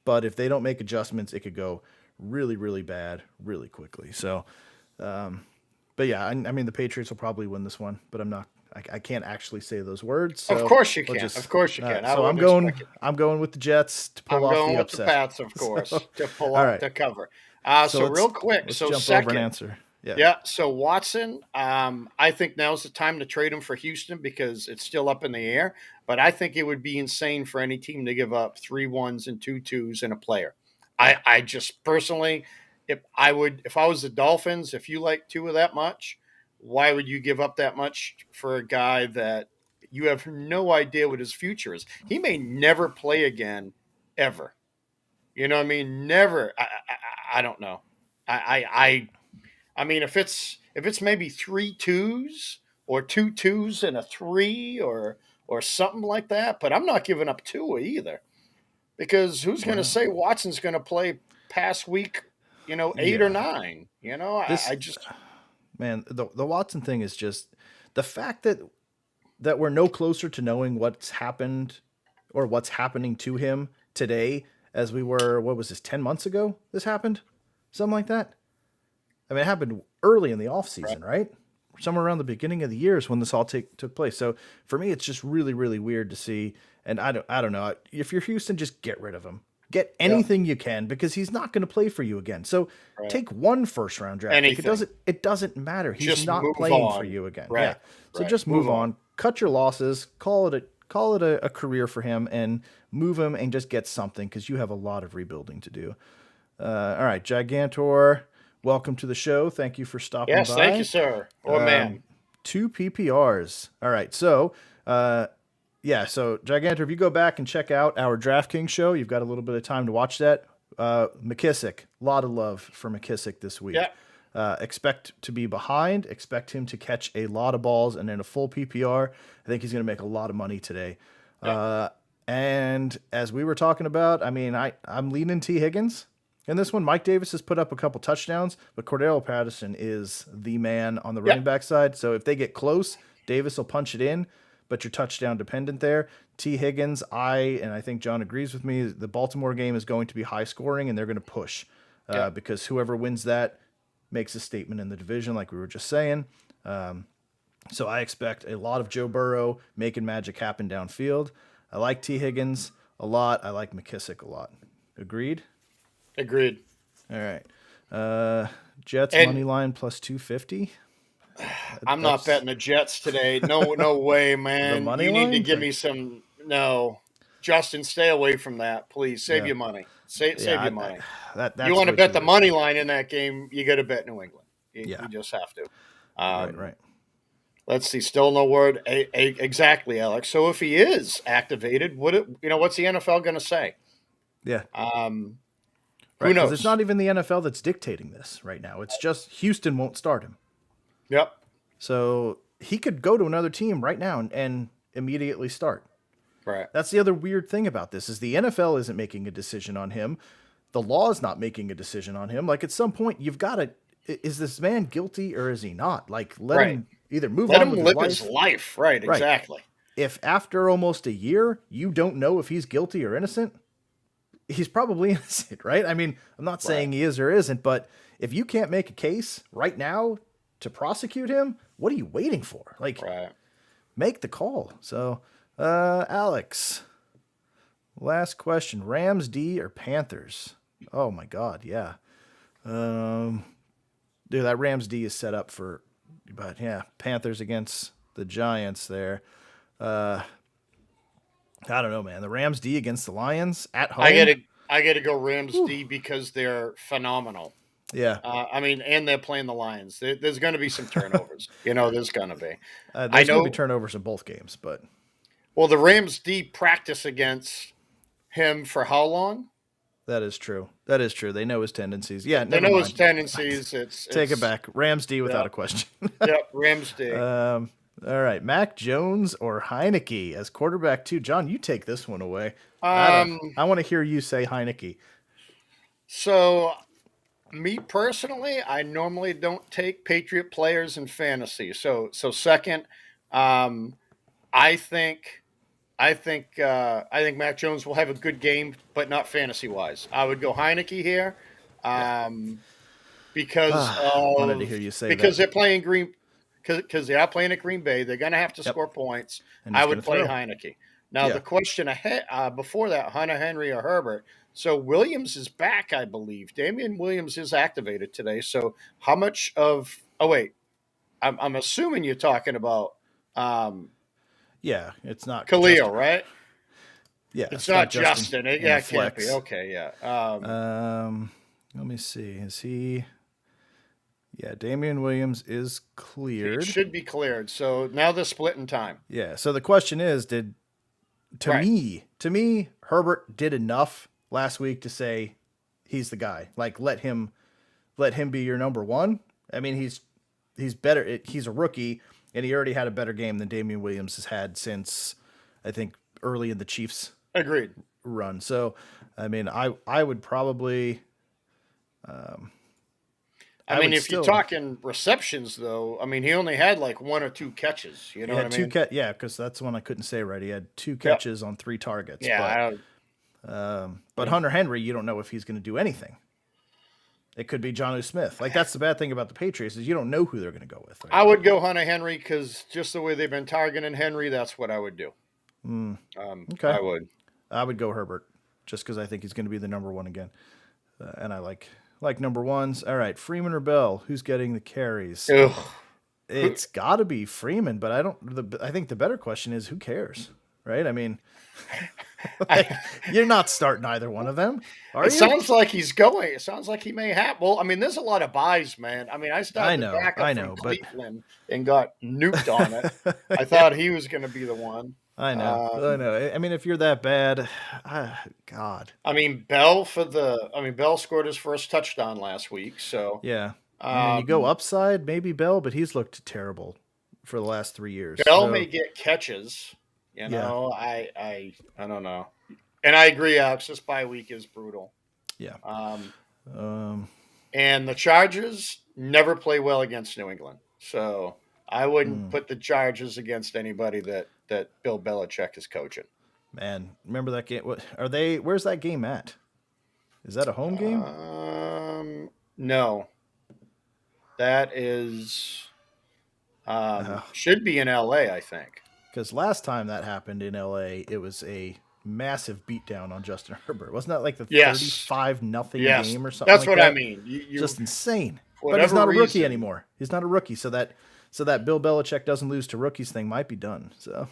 A: But if they don't make adjustments, it could go really, really bad really quickly. So, but yeah, I mean, the Patriots will probably win this one, but I can't actually say those words. So
B: of course you can. Of course you can.
A: So I'm going with the Jets to pull off the upset.
B: I'm going with the Pats, of course, to pull
A: all
B: off
A: right.
B: to cover. So real quick,
A: let's
B: so
A: jump
B: second,
A: over an answer.
B: Yeah. So Watson, I think now's the time to trade him for Houston because it's still up in the air. But I think it would be insane for any team to give up 3 1s and 2 2s in a player. I just personally, if I was the Dolphins, if you like Tua that much, why would you give up that much for a guy that you have no idea what his future is? He may never play again, ever. You know what I mean? Never. I don't know. I mean, if it's maybe 3 2s or 2 2s and a 3 or something like that, but I'm not giving up Tua either, because who's going to say Watson's going to play past week, 8 or 9? I just
A: man, the Watson thing is just the fact that we're no closer to knowing what's happened or what's happening to him today as we were. What was this? 10 months ago? This happened, something like that. I mean, it happened early in the offseason, right? Somewhere around the beginning of the year is when this all took place. So for me, it's just really, really weird to see. And I don't know. If you're Houston, just get rid of him. Get anything you can, because he's not going to play for you again. So take 1 first-round draft pick. It doesn't matter. He's just not playing for you again. Right. Yeah. So just move on. Cut your losses. Call it a career for him, and move him and just get something, because you have a lot of rebuilding to do. All right, Gigantor. Welcome to the show. Thank you for stopping by.
B: Yes, thank you, sir. Or ma'am.
A: 2 PPRs. All right. So, so Gigantor, if you go back and check out our DraftKings show, you've got a little bit of time to watch that. McKissick, a lot of love for McKissick this week.
B: Yeah.
A: Expect to be behind. Expect him to catch a lot of balls, and in a full PPR, I think he's going to make a lot of money today. Yeah. And as we were talking about, I mean, I'm leaning T. Higgins. In this one, Mike Davis has put up a couple touchdowns, but Cordero Patterson is the man on the running back side. So if they get close, Davis will punch it in, but you're touchdown dependent there. T. Higgins, and I think John agrees with me, the Baltimore game is going to be high scoring, and they're going to push because whoever wins that makes a statement in the division, like we were just saying. So I expect a lot of Joe Burrow making magic happen downfield. I like T. Higgins a lot. I like McKissick a lot. Agreed?
B: Agreed.
A: All right. Jets money line plus 250.
B: I'm not betting the Jets today. No way, man. You need to give me some. No, Justin, stay away from that, please. Save your money. Save your money. You want to bet the money line in that game? You got to bet New England. You just have to.
A: Right.
B: Let's see. Still no word. Exactly, Alex. So if he is activated, what's the NFL going to say?
A: Yeah.
B: Who knows?
A: It's not even the NFL that's dictating this right now. It's just Houston won't start him.
B: Yep.
A: So he could go to another team right now and immediately start.
B: Right.
A: That's the other weird thing about this is the NFL isn't making a decision on him. The law is not making a decision on him. Like at some point you've got to, is this man guilty or is he not? Like let him either move on with
B: his life. Right. Exactly.
A: If after almost a year you don't know if he's guilty or innocent, he's probably innocent, right? I mean, I'm not saying he is or isn't, but if you can't make a case right now to prosecute him, what are you waiting for? Like, make the call. So, Alex, last question: Rams D or Panthers? Oh my God, yeah. Dude, that Rams D is set up for, but yeah, Panthers against the Giants there. I don't know, man. The Rams D against the Lions at home.
B: I gotta go Rams D because they're phenomenal.
A: Yeah.
B: And they're playing the Lions. There's going to be some turnovers. There's going to be.
A: There's going to be turnovers in both games, but.
B: Well, the Rams D practice against him for how long?
A: That is true. They know his tendencies. Yeah,
B: they know his tendencies.
A: Take it back. Rams D without a question.
B: Rams D.
A: All right, Mac Jones or Heineke as quarterback 2. John, you take this one away. I want to hear you say Heineke.
B: So Me personally, I normally don't take Patriot players in fantasy. So second, um, I think I think Mac Jones will have a good game, but not fantasy wise. I would go Heineke here,
A: Yeah.
B: um, because
A: Wanted to
B: of
A: hear you say that.
B: because they're playing Green because they are playing at Green Bay. They're going to have to
A: Yep.
B: score points.
A: And
B: I
A: he's going
B: would
A: to
B: play
A: throw.
B: Heineke. Now
A: Yeah.
B: the question ahead before that, Hunter Henry or Herbert. So Williams is back, I believe. Damian Williams is activated today. So how much of? Oh wait, I'm assuming you're talking about
A: Yeah. It's not
B: Khalil,
A: Justin.
B: right?
A: Yeah.
B: It's
A: It's not
B: not
A: Justin
B: Justin.
A: in
B: Yeah,
A: a
B: it can't be.
A: flex.
B: Okay, yeah.
A: Let me see. Is he? Yeah. Damian Williams is
B: He
A: cleared.
B: should be cleared. So now they're splitting time.
A: Yeah. So the question is,
B: Right.
A: to me, Herbert did enough last week to say he's the guy. Like let him be your number one. I mean, he's better. He's a rookie, and he already had a better game than Damian Williams has had since I think early in the Chiefs
B: Agreed.
A: run. So, I mean, I would probably
B: I
A: I
B: mean,
A: would
B: if you're
A: still
B: talking receptions, though, I mean, he only had like one or two catches. You
A: he
B: know what I
A: had two
B: mean?
A: yeah, because that's one I couldn't say right. He had two
B: Yep.
A: catches on three targets,
B: Yeah.
A: but Hunter Henry, you don't know if he's going to do anything. It could be Jonnu Smith. Like that's the bad thing about the Patriots is you don't know who they're going to go with. Right
B: I
A: now.
B: would go Hunter Henry because just the way they've been targeting Henry, that's what I would do.
A: Okay,
B: I would.
A: I would go Herbert just because I think he's going to be the number one again, and I like number ones. All right, Freeman or Bell, who's getting the carries?
B: Ugh.
A: It's got to be Freeman, but I don't. I think the better question is who cares, right? I mean, like,
B: I,
A: you're not starting either one of them, are
B: it
A: you?
B: sounds like he's going. It sounds like he may have. Well, I mean, there's a lot of buys, man. I mean, I started the
A: I
B: backup from
A: know, but
B: Cleveland and got nuked on it. I thought he was going to be the one.
A: I know, I
B: Um,
A: know. I mean, if you're that bad, God,
B: I mean, Bell scored his first touchdown last week. So
A: yeah. I mean, you go
B: um,
A: upside, maybe Bell, but he's looked terrible for the last 3 years.
B: Bell may
A: So
B: get catches.
A: yeah,
B: I don't know. And I agree, Alex. This bye week is brutal.
A: yeah.
B: Um,
A: Um,
B: and the Chargers never play well against New England. So I wouldn't
A: mm,
B: put the Chargers against anybody that Bill Belichick is coaching.
A: man, remember that game? What are they? Where's that game at? Is that a home game?
B: No, that is
A: Because
B: should be in LA, I think.
A: last time that happened in LA, it was a massive beatdown on Justin Herbert. Wasn't that like the
B: Yes,
A: 35 nothing
B: yes,
A: game or something
B: that's
A: like
B: what I
A: that?
B: mean. You
A: Just insane.
B: for
A: But he's
B: whatever
A: not a rookie
B: reason,
A: anymore. He's not a rookie, so that Bill Belichick doesn't lose to rookies thing might be done. So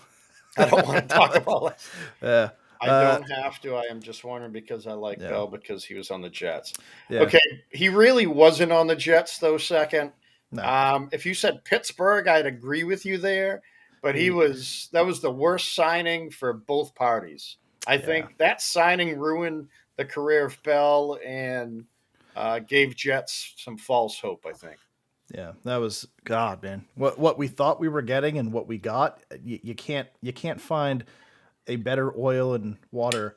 B: I don't want to talk about it.
A: uh,
B: I
A: uh,
B: don't have to. I am just wondering because I like
A: yeah,
B: Bell because he was on the Jets.
A: yeah,
B: Okay, he really wasn't on the Jets though. Second,
A: no,
B: if you said Pittsburgh, I'd agree with you there. But he
A: he,
B: was that was the worst signing for both parties. I
A: yeah,
B: think that signing ruined the career of Bell and gave Jets some false hope. I think.
A: yeah. That was God, man. What we thought we were getting and what we got, you can't find a better oil and water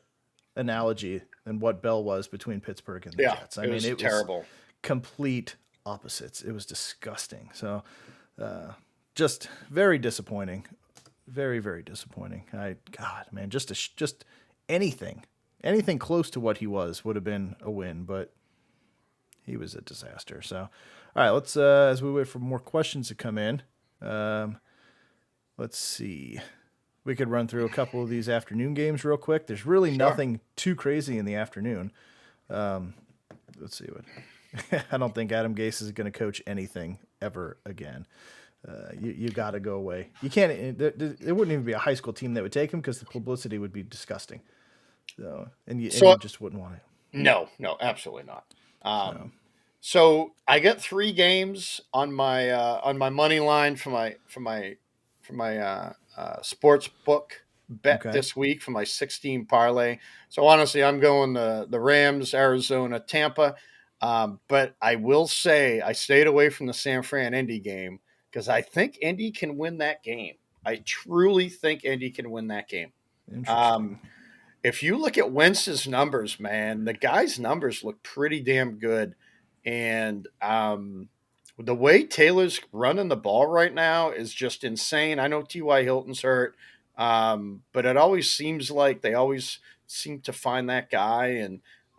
A: analogy than what Bell was between Pittsburgh and the
B: Yeah,
A: Jets. I
B: it
A: mean,
B: was
A: it was
B: terrible.
A: complete opposites. It was disgusting. So, just very disappointing. Very, very disappointing. God, man, just anything, anything close to what he was would have been a win, but he was a disaster. So, all right, let's as we wait for more questions to come in, um, let's see. We could run through a couple of these afternoon games real quick. There's really
B: Sure.
A: nothing too crazy in the afternoon. Let's see what. I don't think Adam Gase is going to coach anything ever again. You got to go away. You can't. There wouldn't even be a high school team that would take him because the publicity would be disgusting. So and you
B: So
A: just wouldn't want it.
B: no, no, absolutely not.
A: So
B: So I got three games on my money line for my sports book bet
A: okay,
B: this week for my 16 parlay. So honestly, I'm going the Rams, Arizona, Tampa. But I will say I stayed away from the San Fran Indy game because I think Indy can win that game. I truly think Indy can win that game.
A: interesting.
B: Um, if you look at Wentz's numbers, man, the guy's numbers look pretty damn good. And the way Taylor's running the ball right now is just insane. I know T.Y. Hilton's hurt, but it always seems like they always seem to find that guy.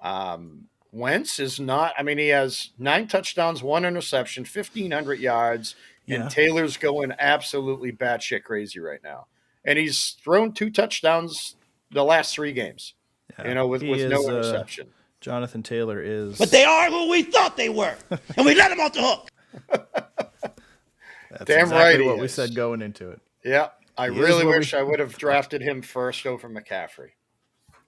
B: And Wentz is not. I mean, he has 9 touchdowns, 1 interception, 1,500 yards, and
A: Yeah.
B: Taylor's going absolutely batshit crazy right now. And he's thrown 2 touchdowns the last 3 games.
A: Yeah. He
B: With no
A: is
B: interception.
A: Jonathan Taylor is.
C: But they are who we thought they were, and we let them off the hook.
A: That's
B: Damn
A: exactly
B: right he
A: what we
B: is.
A: said going into it.
B: Yeah, I
A: He is
B: really
A: what
B: wish I would have drafted him first over McCaffrey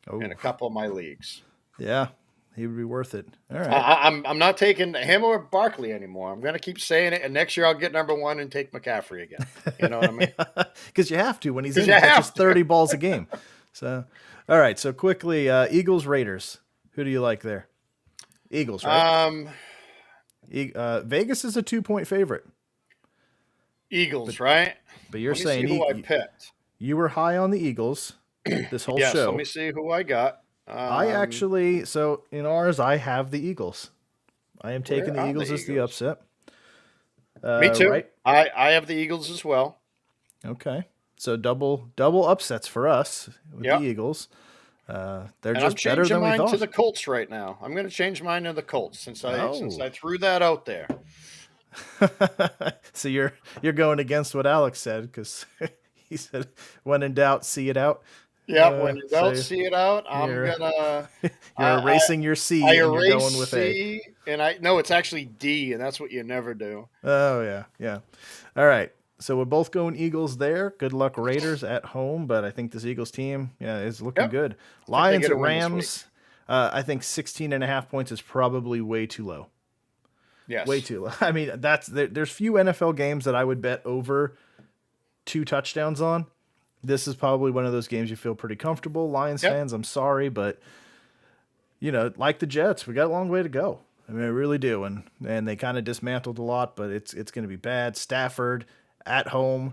A: Oh,
B: in a couple of my leagues.
A: yeah. He would be worth it. All right.
B: I'm not taking him or Barkley anymore. I'm going to keep saying it, and next year I'll get number 1 and take McCaffrey again. You know what I mean?
A: Because you have to when he's
B: 'Cause
A: in.
B: you
A: He catches
B: have to.
A: 30 balls a game. So, all right. So quickly, Eagles Raiders. Who do you like there? Eagles, right? Vegas is a 2-point favorite,
B: Eagles, right?
A: but you're
B: Let me
A: saying
B: see who I picked.
A: you were high on the Eagles this whole
B: Yes,
A: show.
B: let me see who I got.
A: I actually, so in ours, I have the Eagles. I am taking
B: Where
A: the
B: are
A: Eagles
B: the
A: as the
B: Eagles?
A: upset.
B: Me too.
A: Right?
B: I have the Eagles as well.
A: Okay. So double upsets for us with
B: Yep.
A: the Eagles. They're
B: And I'm
A: just better
B: changing
A: than we
B: mine
A: thought.
B: to the Colts right now. I'm going to change mine to the Colts since
A: Oh.
B: I threw that out there.
A: So you're going against what Alex said because he said, "When in doubt, see it out."
B: Yeah, when you don't
A: so
B: see it out, I'm
A: you're-
B: gonna.
A: You're erasing your C
B: I
A: and you're
B: erase
A: going with A.
B: C, and I no, it's actually D, and that's what you never do.
A: Oh yeah. All right. So we're both going Eagles there. Good luck Raiders at home, but I think this Eagles team, is looking
B: Yep.
A: good.
B: they
A: Lions
B: get a
A: at
B: win this
A: Rams. I think 16.5 points is probably way too low.
B: Yes,
A: Way too low. I mean, there's few NFL games that I would bet over 2 touchdowns on. This is probably one of those games you feel pretty comfortable. Lions
B: Yep.
A: fans, I'm sorry, but like the Jets, we got a long way to go. I mean, I really do, and they kind of dismantled a lot, but it's going to be bad. Stafford at home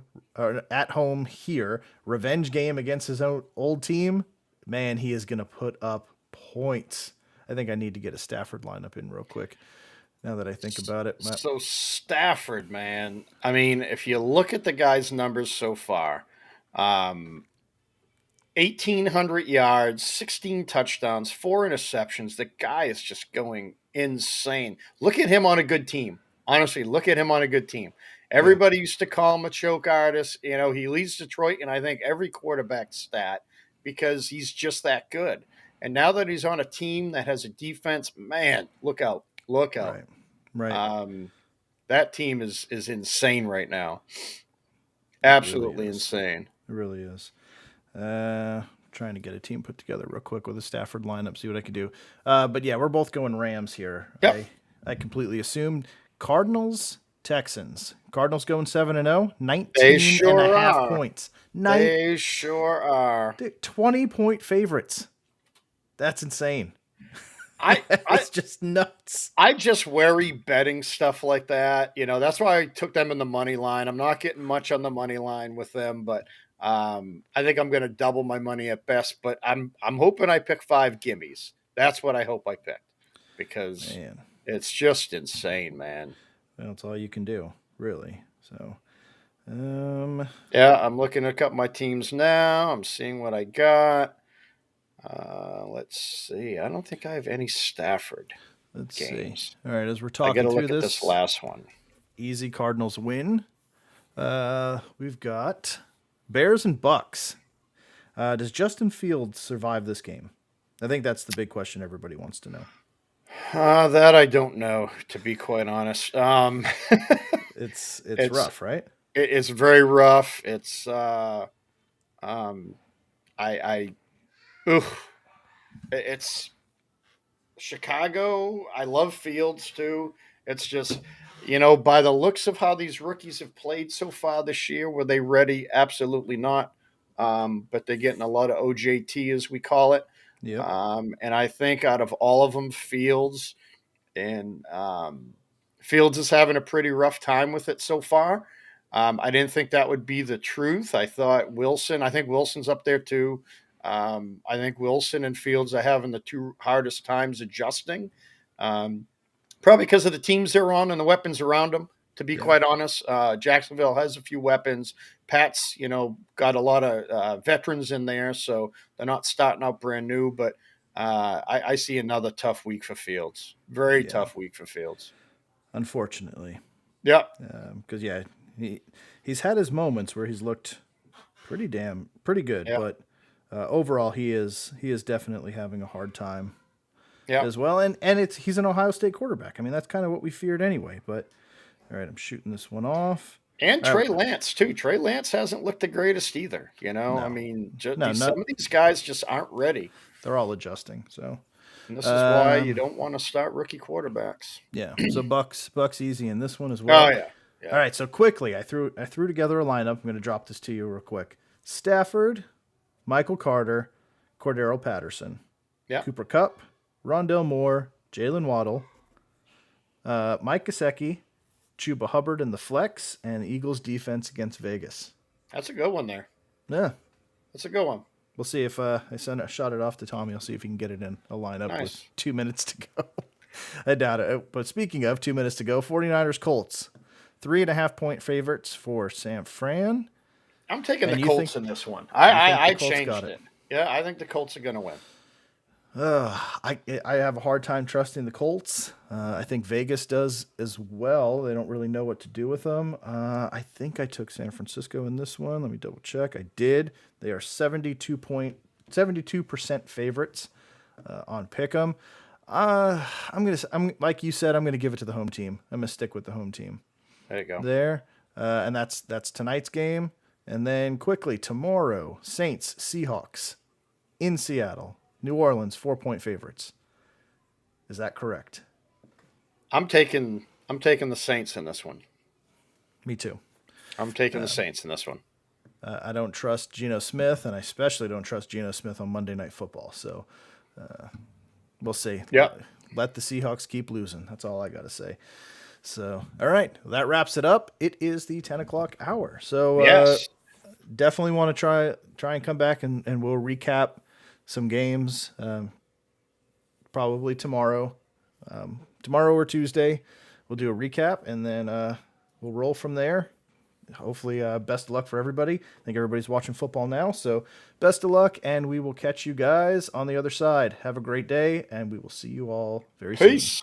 A: here, revenge game against his own old team. Man, he is going to put up points. I think I need to get a Stafford lineup in real quick. Now that I think about it,
B: So Stafford, man. I mean, if you look at the guy's numbers so far, 1,800 yards, 16 touchdowns, 4 interceptions. The guy is just going insane. Look at him on a good team. Honestly, look at him on a good team. Everybody used to call him a choke artist. He leads Detroit, and I think every quarterback stat because he's just that good. And now that he's on a team that has a defense, man, look out. Look out.
A: right.
B: That team is insane right now. Absolutely
A: is.
B: insane.
A: It really is. Trying to get a team put together real quick with a Stafford lineup, see what I can do. But yeah, we're both going Rams here.
B: Yep.
A: I completely assumed. Cardinals, Texans. Cardinals going 7-0, 19
B: They sure
A: and a half
B: are.
A: points.
B: They sure are.
A: 20-point favorites. That's insane.
B: I
A: It's just nuts.
B: I just worry betting stuff like that. That's why I took them in the money line. I'm not getting much on the money line with them, but I think I'm going to double my money at best. But I'm hoping I pick 5 gimmies. That's what I hope I picked because it's just insane, man.
A: Well, that's all you can do, really. So,
B: yeah, I'm looking at a couple of my teams now. I'm seeing what I got. Let's see. I don't think I have any Stafford
A: let's
B: games.
A: see. All right, as we're
B: I
A: talking
B: got to
A: through
B: look at this last one.
A: easy Cardinals win. We've got Bears and Bucks. Does Justin Fields survive this game? I think that's the big question everybody wants to know.
B: That I don't know, to be quite honest.
A: It's
B: It's-
A: rough, right?
B: It's very rough. It's it's Chicago. I love Fields too. It's just, by the looks of how these rookies have played so far this year, were they ready? Absolutely not. But they're getting a lot of OJT, as we call it.
A: Yep.
B: And I think out of all of them, Fields is having a pretty rough time with it so far. I didn't think that would be the truth. I think Wilson's up there too. I think Wilson and Fields are having the 2 hardest times adjusting. Probably because of the teams they're on and the weapons around them. To be quite honest, Jacksonville has a few weapons. Pat's, got a lot of veterans in there, so they're not starting out brand new. But I see another tough week for Fields. Very tough week for Fields.
A: Unfortunately.
B: Yeah.
A: Because he's had his moments where he's looked pretty good, but overall he is definitely having a hard time as well. And he's an Ohio State quarterback. I mean, that's kind of what we feared anyway. But all right, I'm shooting this one off.
B: And Trey Lance too. Trey Lance hasn't looked the greatest either.
A: No.
B: I mean, some of these guys just aren't ready.
A: They're all adjusting. So,
B: and this is why you don't want to start rookie quarterbacks.
A: Yeah. So Bucks easy in this one as well.
B: Oh yeah.
A: All right. So quickly, I threw together a lineup. I'm going to drop this to you real quick. Stafford, Michael Carter, Cordero Patterson, Cooper Kupp, Rondell Moore, Jalen Waddle, Mike Gesicki, Chuba Hubbard in the flex, and Eagles defense against Vegas.
B: That's a good one there.
A: Yeah.
B: That's a good one.
A: We'll see if I shot it off to Tommy. I'll see if he can get it in a lineup with 2 minutes to go. I doubt it. But speaking of 2 minutes to go, 49ers Colts. 3.5-point favorites for San Fran.
B: I'm taking the Colts in this one. I changed it. Yeah, I think the Colts are going to win.
A: I have a hard time trusting the Colts. I think Vegas does as well. They don't really know what to do with them. I think I took San Francisco in this one. Let me double check. I did. They are 72% favorites on Pick'em. I'm like you said. I'm gonna give it to the home team. I'm gonna stick with the home team.
B: There you go.
A: There, and that's tonight's game. And then quickly tomorrow, Saints Seahawks in Seattle. New Orleans 4-point favorites. Is that correct?
B: I'm taking the Saints in this one.
A: Me too.
B: I'm taking the Saints in this one.
A: I don't trust Geno Smith, and I especially don't trust Geno Smith on Monday Night Football. So we'll see.
B: Yeah.
A: Let the Seahawks keep losing. That's all I got to say. So, all right. That wraps it up. It is the 10 o'clock hour. So definitely want to try and come back, and we'll recap some games probably tomorrow. Tomorrow or Tuesday, we'll do a recap, and then we'll roll from there. Hopefully, best of luck for everybody. I think everybody's watching football now, so best of luck, and we will catch you guys on the other side. Have a great day, and we will see you all very soon.
B: Peace.